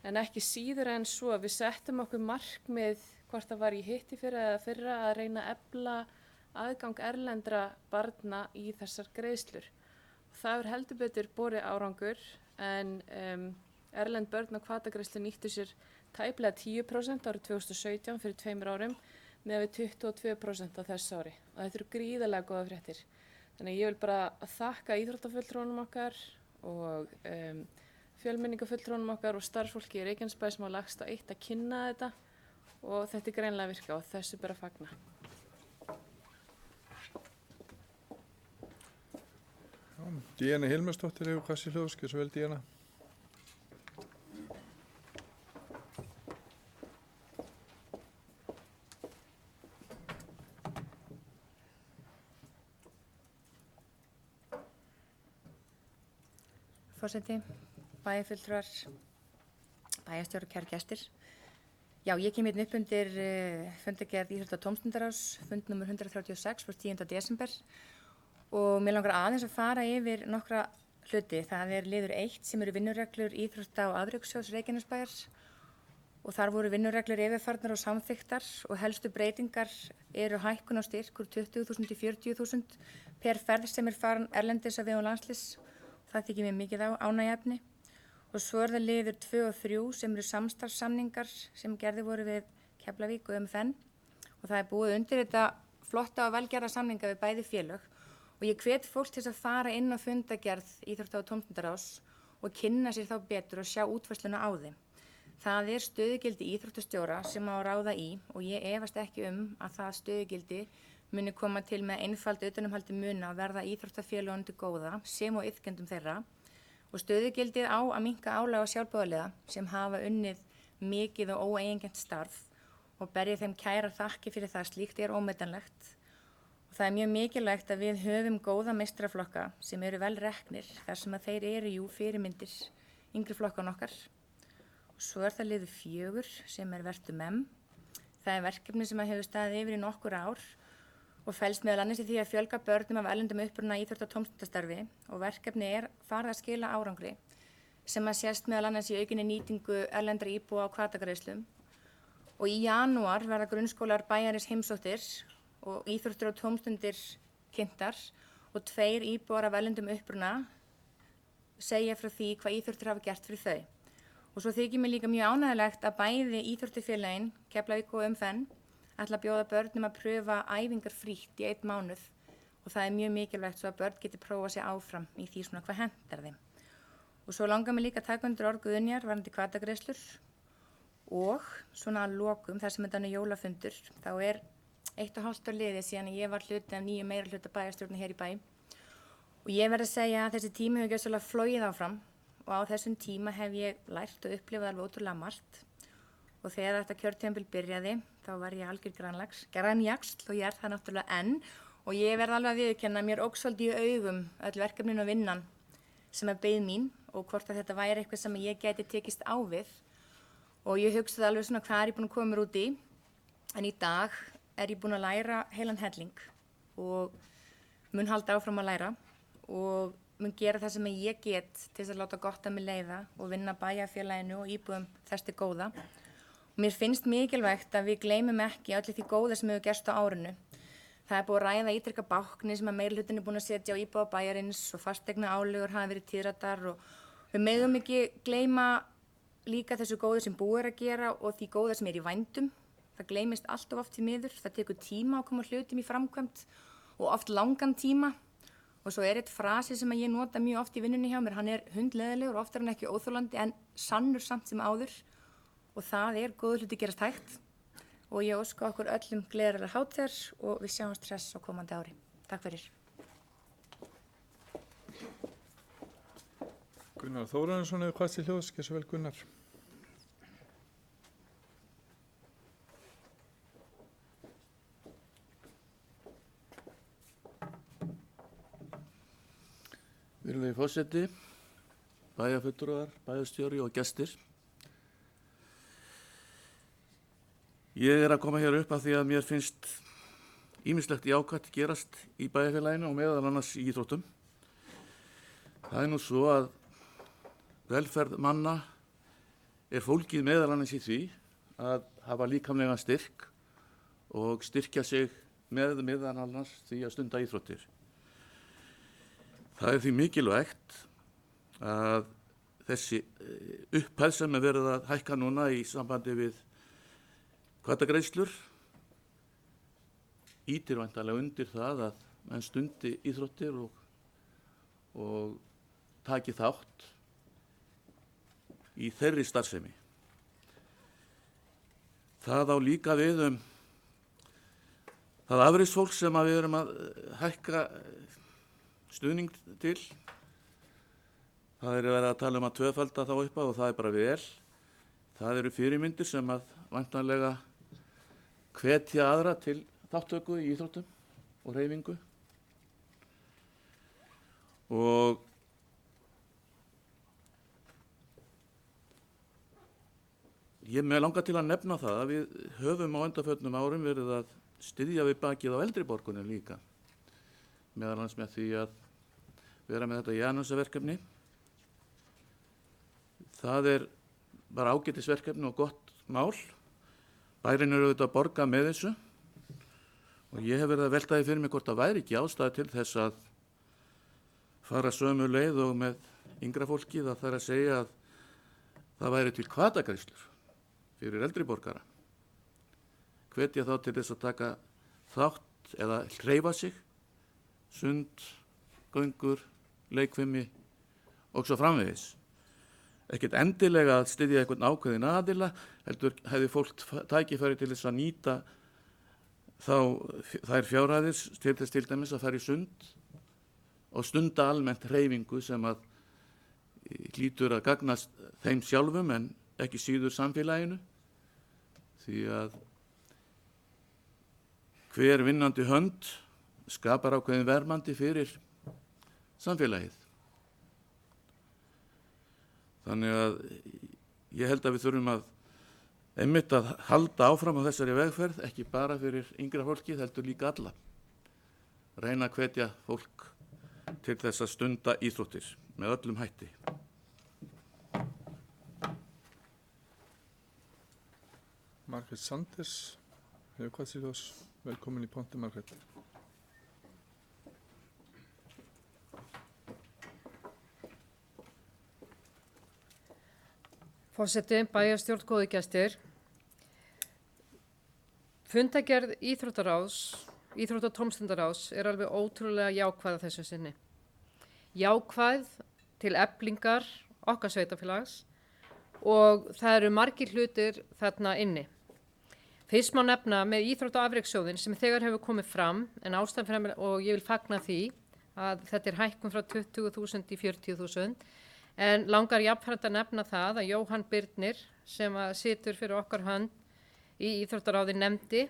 en ekki síður en svo við settum okkur markmið hvort það var í hittifyrra eða fyrra að reyna að efla aðgang erlendra barna í þessar greiðslur. Það hefur heldur betur borið árangur en erlend börn á hvatagreiðslu nýttu sér tæplega 10% árið 2017 fyrir 2 árum með við 22% á þessu ári og þetta eru gríðarlega góða fréttir. Þannig ég vil bara þakka íþróttafulltrúnum okkar og fjölmenningafulltrúnum okkar og starfsfólki í Reykjanesbæ sem hafa lagst á eitt að kynna þetta og þetta er greinilega að virka og þessu ber að fagna. Díana Hilmarsdóttir hefur hvatt sér hljóðs, gjör svo vel Díana. Forseti, bæjarfulltrúar, bæjarstjóri og kæru gestir. Já, ég kem hérna upp undir fundargerð íþrótta- og tómstundaráðs, fund nr. 136 frá 10. desember og mér langar aðeins að fara yfir nokkra hluti. Það er liður 1 sem eru vinnureglur íþrótta- og afrekssjóðs Reykjanesbæjar og þar voru vinnureglur yfirfarnar og samþykktar og helstu breytingar eru hækkun á styrk úr 20.000 í 40.000 per ferð sem er farin erlendis á vegum landsliðs. Það þykir mér mikið ánægjuefni. Og svo er það liður 2 og 3 sem eru samstarfssamningar sem gerði voru við Keflavík og MFN og það er búið undir þetta flotta og velgerða samninga við bæði félög og ég hvet fólk til þess að fara inn á fundargerð íþrótta- og tómstundaráðs og kynna sér þá betur og sjá útfærsluna á þeim. Það er stöðugildi íþróttastjóra sem á að ráða í og ég efast ekki að það stöðugildi muni koma til með einfald utanumhaldi muna að verða íþróttafélögunum til góða sem og iðkendum þeirra og stöðugildið á að minnka álag á sjálfboðaliða sem hafa unnið mikið og óeigingjarnt starf og berja þeim kærar þakki fyrir það, slíkt er ómetanlegt. Og það er mjög mikilvægt að við höfum góða meistaraflokka sem eru vel reknir þar sem að þeir eru fyrirmyndir yngri flokkan okkar. Og svo er það liður 4 sem er Vertu-MEM. Það er verkefni sem hefur staðið yfir í nokkur ár og felst meðal annars í því að fjölga börnum af erlendum uppruna í íþrótta- og tómstundastarfi og verkefni er farið að skila árangri sem að sést meðal annars í aukinni nýtingu erlendra íbúa á hvatagreiðslum og í janúar verða grunnskólar bæjarins heimsóttir og íþróttir og tómstundir kynntar og 2 íbúar af erlendum uppruna segja frá því hvað íþróttir hafa gert fyrir þau. Og svo þykir mér líka mjög ánægjulegt að bæði íþróttafélögin, Keflavík og MFN ætla að bjóða börnum að pröfa æfingar frítt í 1 mánuð og það er mjög mikilvægt svo að börn geti prófað sig áfram í því svona hvað hentar þeim. Og svo langar mér líka að taka undir orð Guðnýjar varðandi hvatagreiðslur og svona að lokum þar sem þetta er jólafundur þá er 1,5 ár liðið síðan ég var hluti af 9 meirihluta bæjarstjórnar hér í bæ og ég verð að segja að þessi tími hefur gjörsamlega flogið áfram og á þessum tíma hef ég lært og upplifað alveg ótrúlega margt og þegar þetta kjörtímabil byrjaði þá var ég algjör grænjaxl og ég er það náttúrulega enn og ég verð alveg að viðurkenna mér óx svolítið í augum öll verkefnin og vinnan sem er beið mín og hvort að þetta væri eitthvað sem ég gæti tekist á við og ég hugsaði alveg svona hvað er ég búin að koma mér út í en í dag er ég búin að læra heilan helling og mun halda áfram að læra og mun gera það sem ég get til þess að láta gott að mig leiða og vinna bæjarfélaginu og íbúðum þess til góða Mér finnst mikilvægt að við gleymum ekki öllu því góða sem hefur gerst á árinu. Það er búið að ræða ítrekka báknið sem að meirihlutin er búin að setja á íbúa bæjarins og fasteigna álegur hafa verið tíðræddar og við megum ekki gleyma líka þessu góðu sem búið er að gera og því góða sem er í vændum. Það gleymist allt of oft í miður, það tekur tíma að koma hlutum í framkvæmt og oft langan tíma. Og svo er eitt frasi sem ég nota mjög oft í vinnunni hjá mér, hann er hundleðilegur og oft er hann ekki óþolandi en sannur samt sem áður og það er góðu hluti gerast hægt. Og ég óska okkur öllum gleðilegar hátíðar og við sjáumst hress á komandi ári. Takk fyrir. Gunnar Þórarinsson hefur hvað til hljóðs, gerðu vel Gunnar. Virðulegi forseti, bæjarfulltrúar, bæjarstjóri og gestir. Ég er að koma hér upp af því að mér finnst ýmislegt jákvætt gerast í bæjarfélaginu og meðal annars í íþróttum. Það er nú svo að velferð manna er fólgið meðal annars í því að hafa líkamlegan styrk og styrkja sig meðal annars því að stunda íþróttir. Það er því mikilvægt að þessi upphæð sem er verið að hækka núna í sambandi við hvatagreiðslur ýtir væntanlega undir það að menn stundi íþróttir og taki þátt í þeirri starfsemi. Það á líka við það afreksfólk sem við erum að hækka stuðning til. Það er verið að tala að tvöfalda þá upp á og það er bara vel. Það eru fyrirmyndir sem að væntanlega hvetja aðra til þáttöku í íþróttum og hreyfingu. Og ég með langar til að nefna það að við höfum á undanförnum árum verið að styðja við bakið á eldri borgunum líka. Meðal annars með því að vera með þetta Janusarverkefni. Það er bara ágætisverkefni og gott mál. Bærinn eru auðvitað að borga með þessu og ég hef verið að velta því fyrir mig hvort það væri ekki ástæða til þess að fara sömu leið og með yngra fólkið að það er að segja að það væri til hvatagreiðslur fyrir eldri borgara. Hvetja þá til þess að taka þátt eða hreyfa sig, sund, göngur, leikfimi og svo framvegis. Ekkert endilega að styðja einhvern ákveðin aðila, heldur hefði fólk tækifæri til þess að nýta þær fjárhæðir til þess til dæmis að fara í sund og stunda almennt hreyfingu sem að hlýtur að gagnast þeim sjálfum en ekki síður samfélaginu. Því að hver vinnandi hönd skapar ákveðin verðmandi fyrir samfélagið. Þannig að ég held að við þurfum einmitt að halda áfram á þessari vegferð, ekki bara fyrir yngra fólki, heldur líka alla. Reyna að hvetja fólk til þess að stunda íþróttir með öllum hætti. Margrét Sanders hefur hvað til þess. Velkomin í pontu, Margrét. Forseti, bæjarstjórn, góðir gestir. Fundargerð íþrótta- og tómstundaráðs er alveg ótrúlega jákvæð að þessu sinni. Jákvæð til eflingar okkar sveitafélags og það eru margir hlutir þarna inni. Fyrst má nefna með íþrótta- og afrekssjóðinn sem þegar hefur komið fram en ástæðan fyrir og ég vil fagna því að þetta er hækkun frá 20.000 í 40.000. En langar jafnframt að nefna það að Jóhann Birnir sem situr fyrir okkar hönd í íþróttaráði nefndi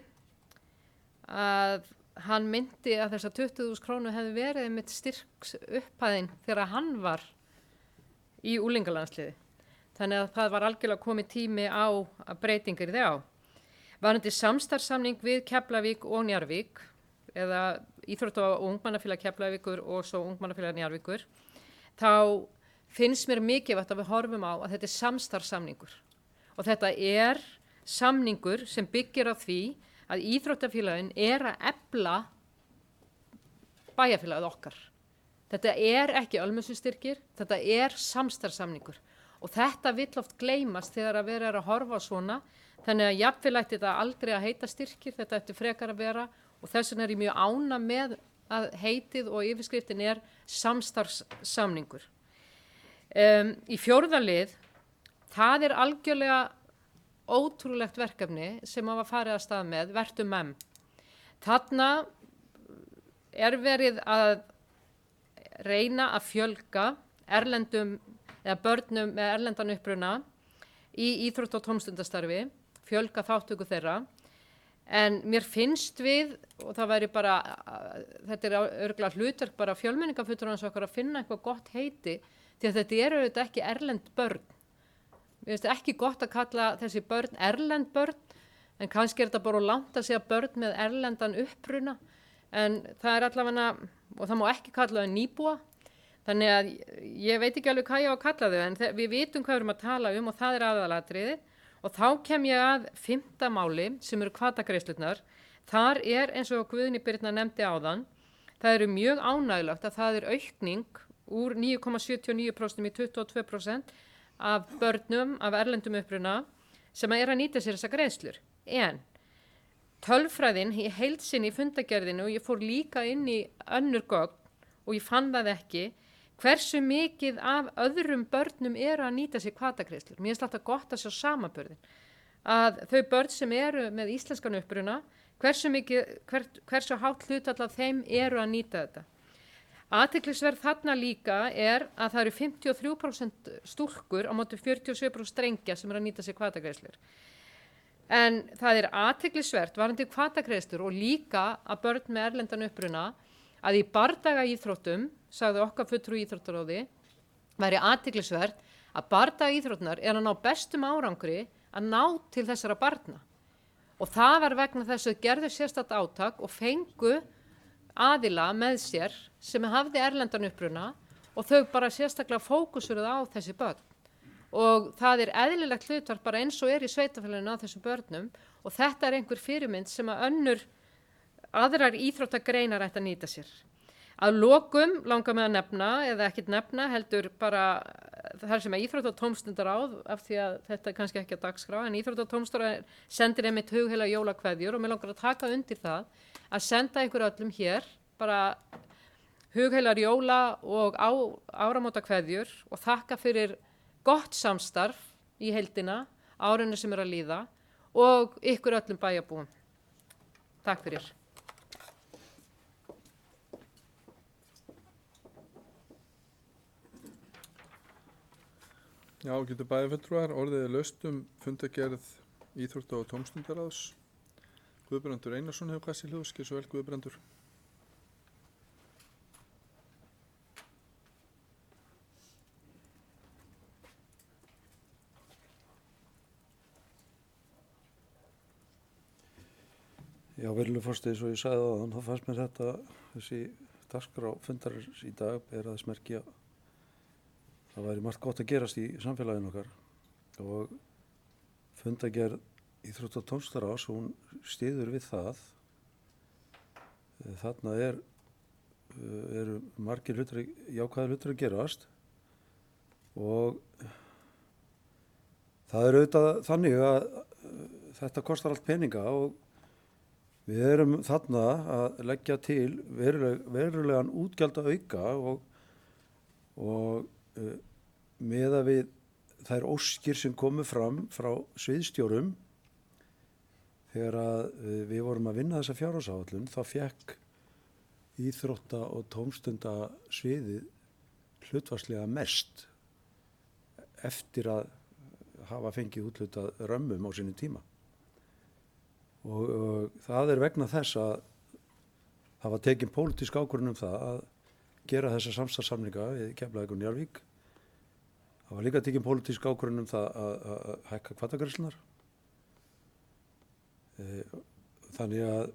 að hann myndi að þessar 20.000 krónu hefði verið með styrks upphæðin þegar hann var í unglingalandsliði. Þannig að það var algjörlega komið tími á breytingar í það á. Varðandi samstarfssamning við Keflavík og Njarðvík eða íþrótta- og ungmennafélag Keflavíkur og svo ungmennafélag Njarðvíkur, þá finnst mér mikilvægt að við horfum á að þetta er samstarfssamningur og þetta er samningur sem byggir á því að íþróttafélagin að efla bæjarfélagið okkar. Þetta ekki ölmusustyrkir, þetta samstarfssamningur og þetta vill oft gleymast þegar að vera að horfa svona, þannig að jafnvel ætti þetta aldrei að heita styrkir, þetta ætti frekar að vera og þess vegna ég mjög ánægð með að heitið og yfirskriftin samstarfssamningur. Í 4. lið, það algjörlega ótrúlegt verkefni sem hafa farið að stað með, Vertu MEM. Þarna verið að reyna að fjölga erlendum eða börnum með erlendan uppruna í íþrótta- og tómstundastarfi, fjölga þáttöku þeirra. En mér finnst við, og það væri bara, þetta örugglega hlutverk bara fjölmenningarfulltrúans okkar að finna eitthvað gott heiti, því að þetta auðvitað ekki erlend börn. Mér finnst ekki gott að kalla þessi börn erlend börn, en kannski þetta bara langt að segja börn með erlendan uppruna, en það allavega, og það má ekki kalla þau nýbúa, þannig að ég veit ekki alveg hvað ég á að kalla þau, en við vitum hvað við erum að tala og það aðalatriði. Og þá kem ég að 5. máli sem eru hvatagreiðslurnar. Þar eins og Guðný Birna nefndi áðan, það mjög ánægjulegt að það aukning úr 9,79% í 22% af börnum af erlendum uppruna sem að nýta sér þessar greiðslur. En tölfræðin í heild sinni í fundargerðinu og ég fór líka inn í önnur gögn og ég fann það ekki, hversu mikið af öðrum börnum að nýta sér hvatagreiðslur. Mér finnst alltaf gott að sjá samanburðin. Að þau börn sem með íslenskan uppruna, hversu hátt hlutfall af þeim að nýta þetta. Athyglisverð þarna líka að það eru 53% stúlkur á móti 47% drengja sem að nýta sér hvatagreiðslur. En það athyglisvert varðandi hvatagreiðslur og líka að börn með erlendan uppruna að í bardagaíþróttum, sagði okkar fulltrúi í íþróttaráði, væri athyglisvert að bardagaíþróttirnar að ná bestum árangri að ná til þessara barna. Og það var vegna þess að gerðu sérstakt átak og fengu aðila með sér sem hafði erlendan uppruna og þau bara sérstaklega fókusuruðu á þessi börn. Og það eðlilegt hlutverk bara eins og í sveitarfélaginu á þessum börnum og þetta einhver fyrirmynd sem að aðrar íþróttagreinar ætti að nýta sér. Að lokum langar mig að nefna, eða ekkert nefna, heldur bara þar sem íþrótta- og tómstundaráð, af því að þetta kannski ekki að dagskrá, en íþrótta- og tómstundaráð sendir einmitt hugheila jólakveðjur og mér langar að taka undir það að senda ykkur öllum hér bara hugheilar jóla og áramótakveðjur og þakka fyrir gott samstarf í heildina, árinu sem að líða og ykkur öllum bæjarbúum. Takk fyrir. Já, getur bæjarfulltrúar, orðið laust fundargerð íþrótta- og tómstundaráðs. Guðbrandur Einarsson hefur hvað sér hljóðs, gjör svo vel Guðbrandur. Já, virðulegur forseti, eins og ég sagði áðan, þá fannst mér þessi dagskrá fundarins í dag þess merki að það væri margt gott að gerast í samfélaginu okkar og fundargerð íþrótta- og tómstundaráðs, hún styður við það. Þarna eru margir jákvæðir hlutir að gerast og það auðvitað þannig að þetta kostar allt peninga og við erum þarna að leggja til verulegan útgjaldaauka og meðað við þær óskir sem komu fram frá sviðsstjórum þegar að við vorum að vinna þessa fjárhagsáætlun, þá fékk íþrótta- og tómstundasviðið hlutfallslega mest eftir að hafa fengið úthlutað römmum á sinni tíma. Og það vegna þess að það var tekin pólitísk ákvörðun það að gera þessa samstarfssamninga við Keflavík og Njarðvík. Það var líka tekin pólitísk ákvörðun það að hækka hvatagreiðslurnar. Þannig að,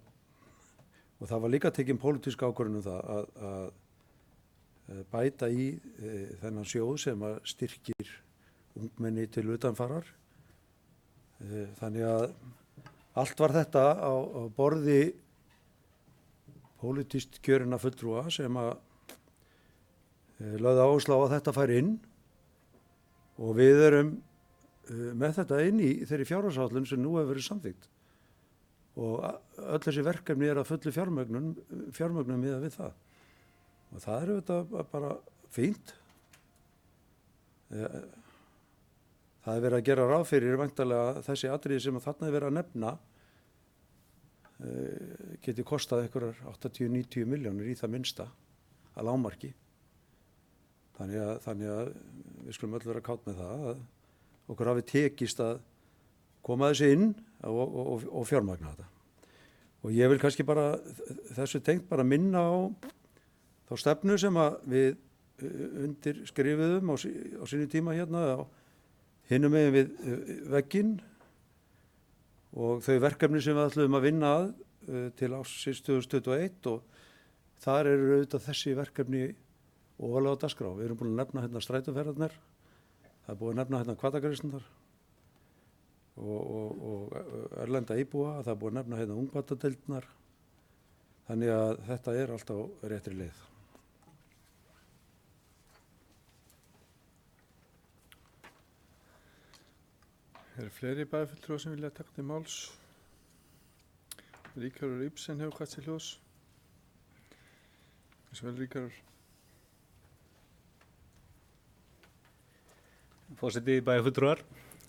og það var líka tekin pólitísk ákvörðun það að bæta í þennan sjóð sem að styrkir ungmenni til utanfarar Þannig að allt var þetta á borði pólitískt kjörinna fulltrúa sem að lögðu áherslu á að þetta færi inn og við erum með þetta inn í þeirri fjárhagsáætlun sem nú hefur verið samþykkt og öll þessi verkefni að fullu fjármögnun miðað við það og það er auðvitað bara fínt. Það er verið að gera ráð fyrir væntanlega þessi atriði sem þarna er verið að nefna geti kostað einhverjar 80-90 milljónir í það minnsta að lágmarki. Þannig að við skulum öll vera kátt með það að okkur hafi tekist að koma þessi inn og fjármagna þetta. Og ég vil kannski bara þessu tengt bara minna á þá stefnu sem að við undirskrifuðum á sinni tíma hérna á hinum megin við vegginn og þau verkefni sem við ætluðum að vinna að til ársins 2021 og þar eru auðvitað þessi verkefni ofarlega á dagskrá. Við erum búin að nefna hérna strætóferðarnar, það er búin að nefna hérna hvatagreiðslurnar og erlenda íbúa, það er búin að nefna hérna ungbarnadeildnar, þannig að þetta er allt á réttri leið. Eru fleiri bæjarfulltrúar sem vilja taka til máls? Ríkharður Ibsen hefur hvatt sér hljós. Þessu vel Ríkharður. Forseti bæjarfulltrúar.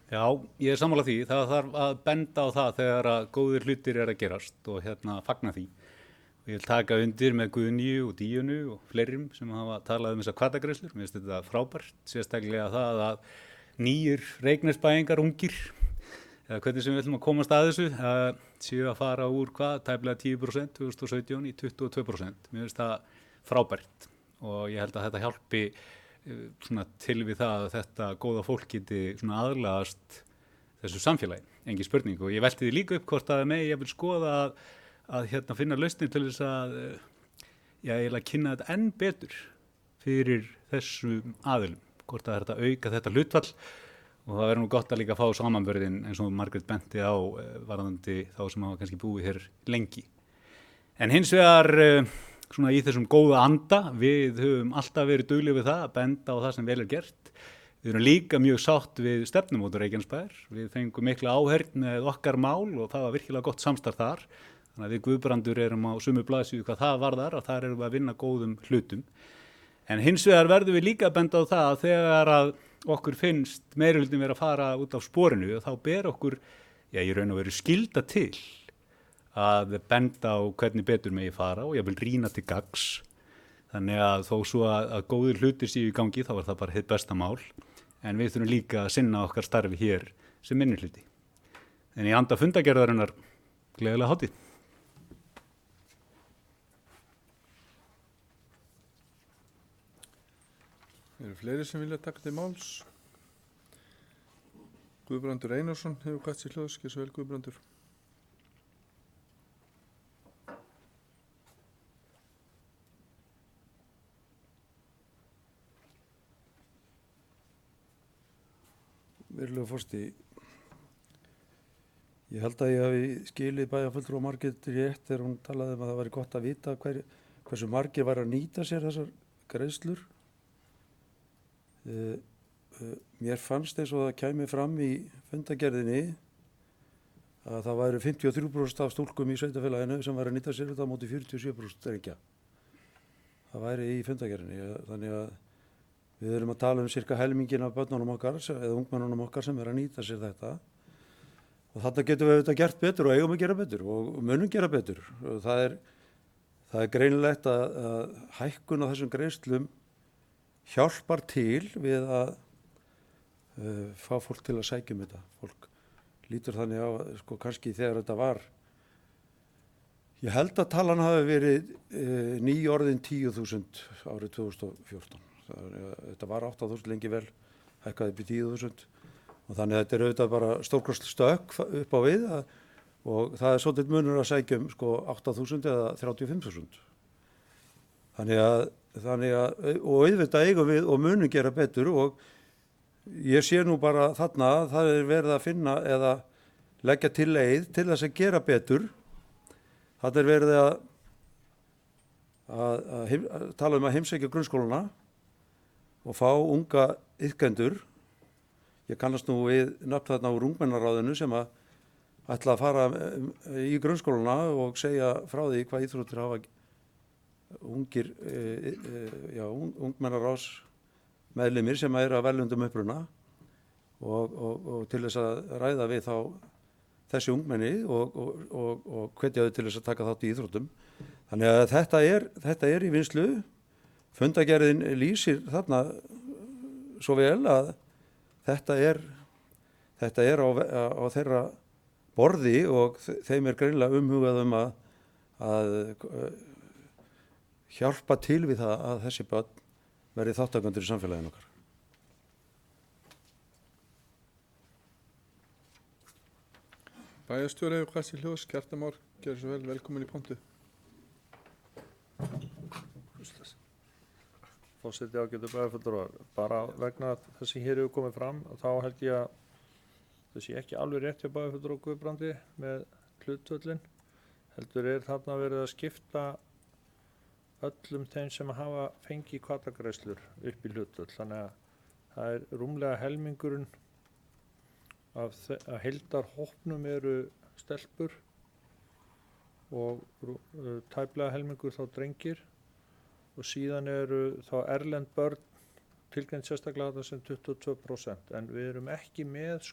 Já, ég er sammála því. Það þarf að benda á það þegar að góðir hlutir er að gerast og fagna því. Og ég vil taka undir með Guðnýju og Díönu og fleirum sem hafa talað þessar hvatagreiðslur. Mér finnst þetta frábært, sérstaklega það að nýjir Reykjanesbæingar ungir, eða hvernig sem við ætlum að komast að þessu, séu að fara úr tæplega 10% 2017 í 22%. Mér finnst það frábært og ég held að þetta hjálpi til við það að þetta góða fólk geti aðlagast þessu samfélagi, engin spurning. Og ég velti því líka upp hvort að ég vil skoða að finna lausnir til þess að eiginlega kynna þetta enn betur fyrir þessum aðilum. Hvort að þetta auka þetta hlutfall og það verður nú gott að líka fá samanburðinn eins og Margrét benti á varðandi þá sem hafa kannski búið hér lengi. En hins vegar í þessum góða anda, við höfum alltaf verið duglegir við það að benda á það sem vel er gert. Við erum líka mjög sátt við stefnumótun Reykjanesbæjar. Við fengum mikla áheyrn með okkar mál og það var virkilega gott samstarf þar. Þannig að við Guðbrandur erum á sömu blaðsíðu hvað það varðar og þar erum við að vinna góðum hlutum. En hins vegar verðum við líka að benda á það að þegar að okkur finnst meirihlutinn vera að fara út af sporinu þá ber okkur, í raun og veru skylda til að benda á hvernig betur megi fara og ég vil rýna til gagns. Þannig að þó svo að góðir hlutir séu í gangi þá er það bara hið besta mál. En við þurfum líka að sinna okkar starfi hér sem minnihluti. En í anda fundagerðarinnar, gleðilega hátíð. Eru fleiri sem vilja taka til máls? Guðbrandur Einarsson hefur hvatt sér hljós, gjörðu svo vel Guðbrandur. Virðulegur forseti, ég held að ég hafi skilið bæjarfulltrúa Margrét rétt þegar hún talaði að það væri gott að vita hversu margir væri að nýta sér þessar greiðslur. Mér fannst eins og það kæmi fram í fundagerðinni að það væru 53% af stúlkum í sveitarfélaginu sem væri að nýta sér þetta á móti 47% drengja. Það væri í fundagerðinni, þannig að við erum að tala cirka helmingin af börnunum okkar eða ungmennunum okkar sem er að nýta sér þetta og þarna getum við þetta gert betur og eigum að gera betur og munum gera betur. Og það er greinilegt að hækkun á þessum greiðslum hjálpar til við að fá fólk til að sækja þetta. Fólk lítur þannig á, kannski þegar þetta var, ég held að talan hafi verið nýorðin 10.000 árið 2014. Þetta var 8.000 lengi vel, hækkaði upp í 10.000 og þannig að þetta er auðvitað bara stórkostleg stökk upp á við og það er svolítið munur að sækja 8.000 eða 35.000. Þannig að og auðvitað eigum við og munum gera betur og ég sé nú bara þarna að það er verið að finna eða leggja til leið til þess að gera betur. Það er verið að tala um að heimsækja grunnskólana og fá unga iðkendur. Ég kannast nú við nafn þarna úr ungmennaráðinu sem að ætla að fara í grunnskólana og segja frá því hvað íþróttir hafa ungir, ungmennaráðs meðlimir sem eru að verðlundum uppruna og til þess að ræða við þá þessi ungmenni og hvetja þau til þess að taka þátt í íþróttum. Þannig að þetta er í vinnslu. Fundagerðin lýsir þarna svo vel að þetta er á þeirra borði og þeim er greinilega umhugað að hjálpa til við það að þessi börn verði þáttakendur í samfélaginu okkar. Bæjarstjóri hefur Kassi Hljós, Kjartan Már, gjörðu svo vel, velkomin í pontu. Forseti ágætu bæjarfulltrúar, bara vegna þess sem hér hefur komið fram, þá held ég að það sé ekki alveg rétt hjá bæjarfulltrúa Guðbrandi með hlutvöllin, heldur þarna verið að skipta öllum þeim sem hafa fengið hvatagreiðslur upp í hlutvöll, þannig að það er rúmlega helmingurinn af heildarhópnum eru stelpur og tæplega helmingur þá drengir og síðan eru þá erlend börn tilgreind sérstaklega þetta sem 22%, en við erum ekki með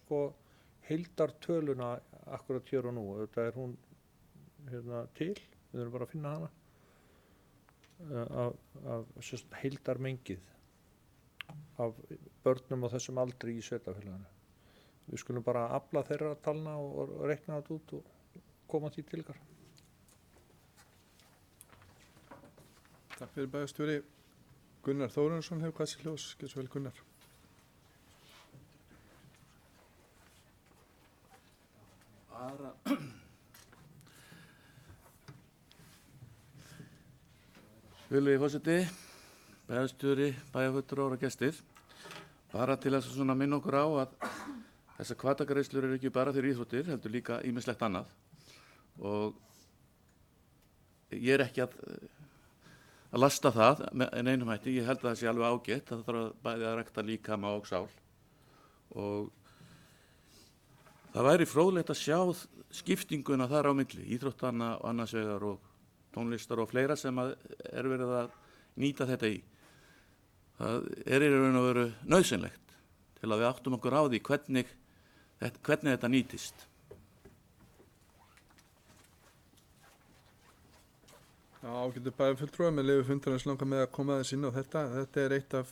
heildartöluna akkurat hér og nú. Þetta er hún til, við erum bara að finna hana af heildarmengið af börnum á þessum aldri í sveitarfélaginu. Við skulum bara afla þeirra talna og reikna þetta út og koma því til ykkar. Takk fyrir bæjarstjóri. Gunnar Þórarinsson hefur Kassi Hljós, gjörðu svo vel Gunnar. Virðulegi forseti, bæjarstjóri, bæjarfulltrúar og gestir. Bara til að svona minna okkur á að þessar hvatagreiðslur eru ekki bara fyrir íþróttir, heldur líka ýmislegt annað. Og ég er ekki að lasta það en einum hætti, ég held að það sé alveg ágætt, það þarf bæði að rækta líkama og sál. Og það væri fróðlegt að sjá skiptinguna þar á milli, íþróttana og annars vegar og tónlistar og fleira sem er verið að nýta þetta í. Það er í raun og veru nauðsynlegt til að við áttum okkur á því hvernig þetta nýtist. Já, ágætu bæjarfulltrúar, með leyfi fundarins langar með að koma aðeins inn á þetta. Þetta er eitt af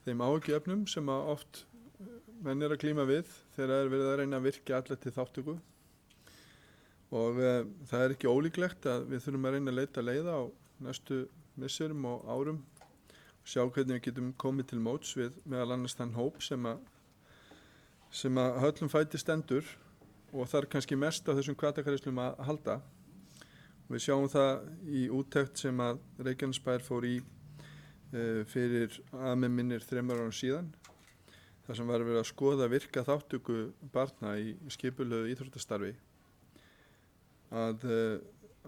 þeim áhyggjuefnum sem oft menn er að glíma við þegar er verið að reyna að virkja alla til þátttöku. Og það er ekki ólíklegt að við þurfum að reyna að leita leiða á næstu misserum og árum og sjá hvernig við getum komið til móts við meðal annars þann hóp sem að höllum fæti stendur og þarf kannski mest á þessum hvatagreiðslum að halda. Við sjáum það í úttekt sem að Reykjanesbær fór í fyrir að með minnir 3 árum síðan. þar sem var verið að skoða virka þáttöku barna í skipulögðu íþróttastarfi að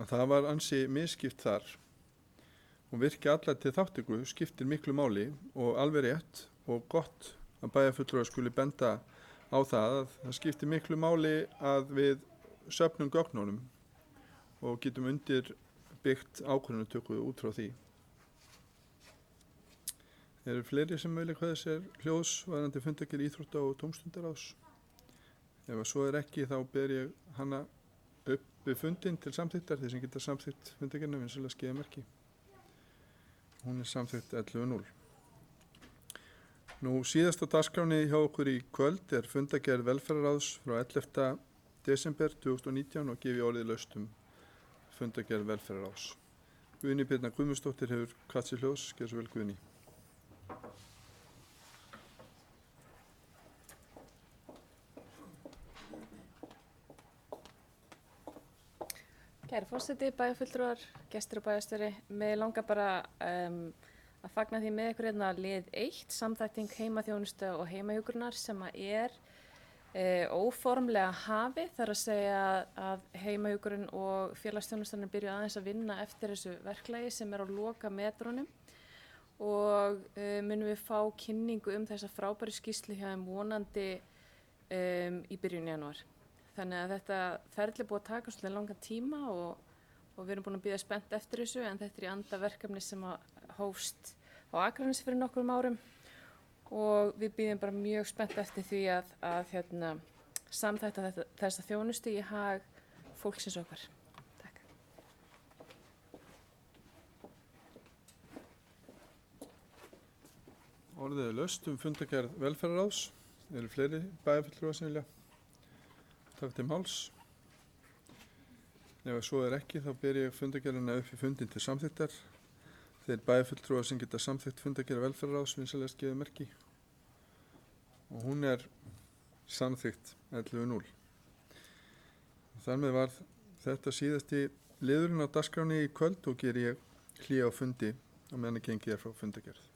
það var ansi misskipt þar og virkja alla til þáttöku skiptir miklu máli og alveg rétt og gott að bæjarfulltrúar skuli benda á það að það skiptir miklu máli að við söfnum gögnunum og getum undir byggt ákvörðunartöku út frá því. Eru fleiri sem vilja hvað þessir hljóðs varðandi fundargerð íþrótta og tómstundaráðs? Ef að svo er ekki þá ber ég hana upp við fundin til samþyktar þeir sem geta samþykt fundargerðina vinsamlega skeiða merki. Hún er samþykkt 11.0. Nú síðasta dagskráni hjá okkur í kvöld er fundargerð velferðarráðs frá 11. desember 2019 og gefi orðið laust fundargerð velferðarráðs. Guðný Birna Guðmundsdóttir hefur kvatt sér hljóðs, gerð svo vel Guðný. Kæri forseti, bæjarfulltrúar, gestir og bæjarstjóri, mig langar bara að fagna því með ykkur hérna lið 1, samþætting heimaþjónustu og heimahjúkrunar sem er óformlega hafið, þar að segja að heimahjúkrun og félagsþjónustan byrjuð aðeins að vinna eftir þessu verklagi sem er á loka metrunum og munum við fá kynningu þessa frábæru skýrslu hjá þeim vonandi í byrjun janúar. Þannig að þetta ferli búið að taka svolítið langan tíma og við erum búin að bíða spennt eftir þessu en þetta er í anda verkefni sem hófst á Akranesi fyrir nokkrum árum og við bíðum bara mjög spennt eftir því að samþætta þessa þjónustu í hag fólksins okkar. Takk. Orðið er laust fundargerð velferðarráðs. Eru fleiri bæjarfulltrúar sem vilja taka til máls? Ef svo er ekki, þá ber ég fundargerðina upp í fundin til samþykktar. Þeir bæjarfulltrúar sem geta samþykkt fundargerð velferðarráðs vinsamlegast gefið merki. Og hún er samþykkt 11.0. Þar með var þetta síðasti liðurinn á dagskráni í kvöld og geri ég hlé á fundi á meðan gengið frá fundargerð.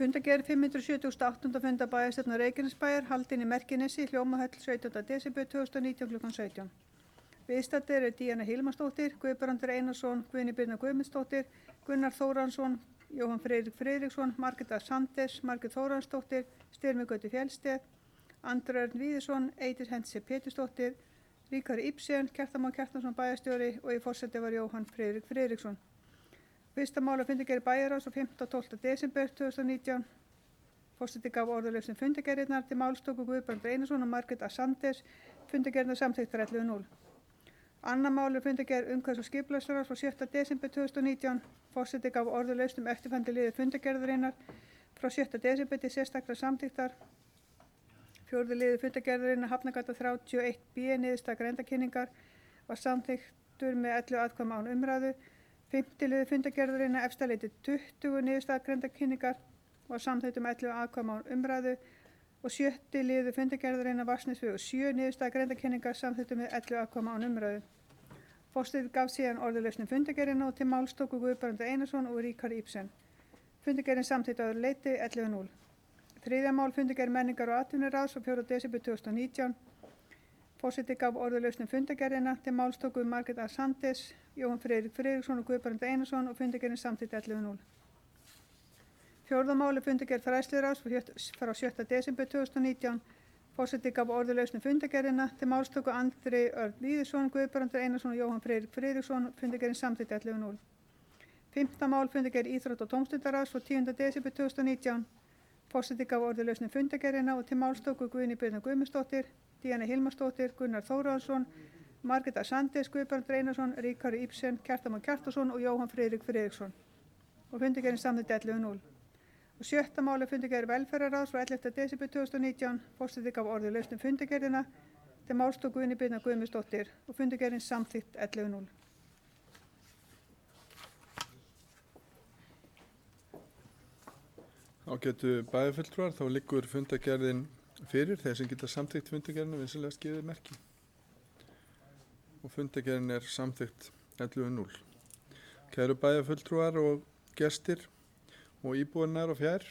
Fundargerð 578. funda bæjarstjórnar Reykjanesbæjar haldin í Merkinesi, Hljómahöll 17. desember 2019 kl. 17. Viðstaddir eru Díana Hilmarsdóttir, Guðbrandur Einarsson, Guðni Birna Guðmundsdóttir, Gunnar Þóransson, Jóhann Friðrik Friðriksson, Margreta Sanders, Margrét Þóransdóttir, Styrmi Gauti Fjellsteð, Andri Örn Víðisson, Eydís Hendse Pétursdóttir, Ríkharður Ibsen, Kjartan Már Kjartansson bæjarstjóri og í forseti var Jóhann Friðrik Friðriksson. Fyrsta mál á fundargerð bæjarráðs á 5. og 12. desember 2019. Forseti gaf orðalausum fundargerðirnar til málstóku Guðbrandur Einarsson og Margrét Sanders, fundargerðirnar samþykktar 11.0. Annað mál er fundargerð umhverfis- og skipulagsráðs frá 7. desember 2019. Forseti gaf orðalausum eftirfarandi liði fundargerðarinnar frá 7. desember til sérstakrar samþykktar. 4. liður fundargerðarinnar Hafnargata 31B niðurstaða grenndarkynningar var samþykktur með 11 atkvæðum án umræðu. 5. liður fundargerðarinnar efsta leyti 20 niðurstaða grenndarkynningar var samþykktur með 11 atkvæðum án umræðu og 7. liður fundargerðarinnar Vatnsnesvegur 7 niðurstaða grenndarkynningar samþykktur með 11 atkvæðum án umræðu. Forseti gaf síðan orðalausnum fundargerðina og til máls tóku Guðbrandur Einarsson og Ríkharð Ibsen. Fundargerðin samþykkt að öðru leyti 11:0. Þriðja mál fundargerð menningar og atvinnuráðs frá 4. desember 2019. Forseti gaf orðalausnum fundargerðina til máls tóku Margrét A. Sandes, Jóhann Friðrik Friðriksson og Guðbrandur Einarsson og fundargerðin samþykkt 11:0. Fjórða mál fundargerð fræðsluráðs frá 7. desember 2019. Forseti gaf orðalausnum fundargerðina til máls tóku Andri Örn Lýðisson, Guðbrandur Einarsson og Jóhann Friðrik Friðriksson, fundargerðin samþykkt 11:0. Fimmta mál fundargerð íþrótta- og tómstundaráðs frá 10. desember 2019. Forseti gaf orðalausnum fundargerðina og til máls tóku Guðný Birna Guðmundsdóttir, Díana Hilmarsdóttir, Gunnar Þórhallsson, Margrét A. Sandes, Guðbrandur Einarsson, Ríkharð Ibsen, Kjartan Már Kjartansson og Jóhann Friðrik Friðriksson. Og fundargerðin samþykkt 11:0. Og sjötta máli fundargerð velferðarráðs frá 11. desember 2019. Forseti gaf orðalausnum fundargerðina til máls tóku Guðný Birna Guðmundsdóttir og fundargerðin samþykkt 11:0. Ágætu bæjarfulltrúar, þá liggur fundargerðin fyrir. Þeir sem geta samþykkt fundargerðina vinsamlegast gefið merki. Og fundargerðin er samþykkt 11:0. Kæru bæjarfulltrúar og gestir og íbúar nær og fjær.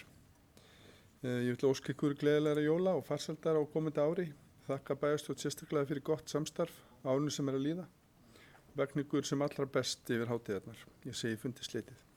Ég vil óska ykkur gleðilegra jóla og farsældar á komandi ári. Þakka bæjarstjórn sérstaklega fyrir gott samstarf á árinu sem er að líða. Vegna ykkur sem allra best yfir hátíðarnar. Ég segi fundi slitið.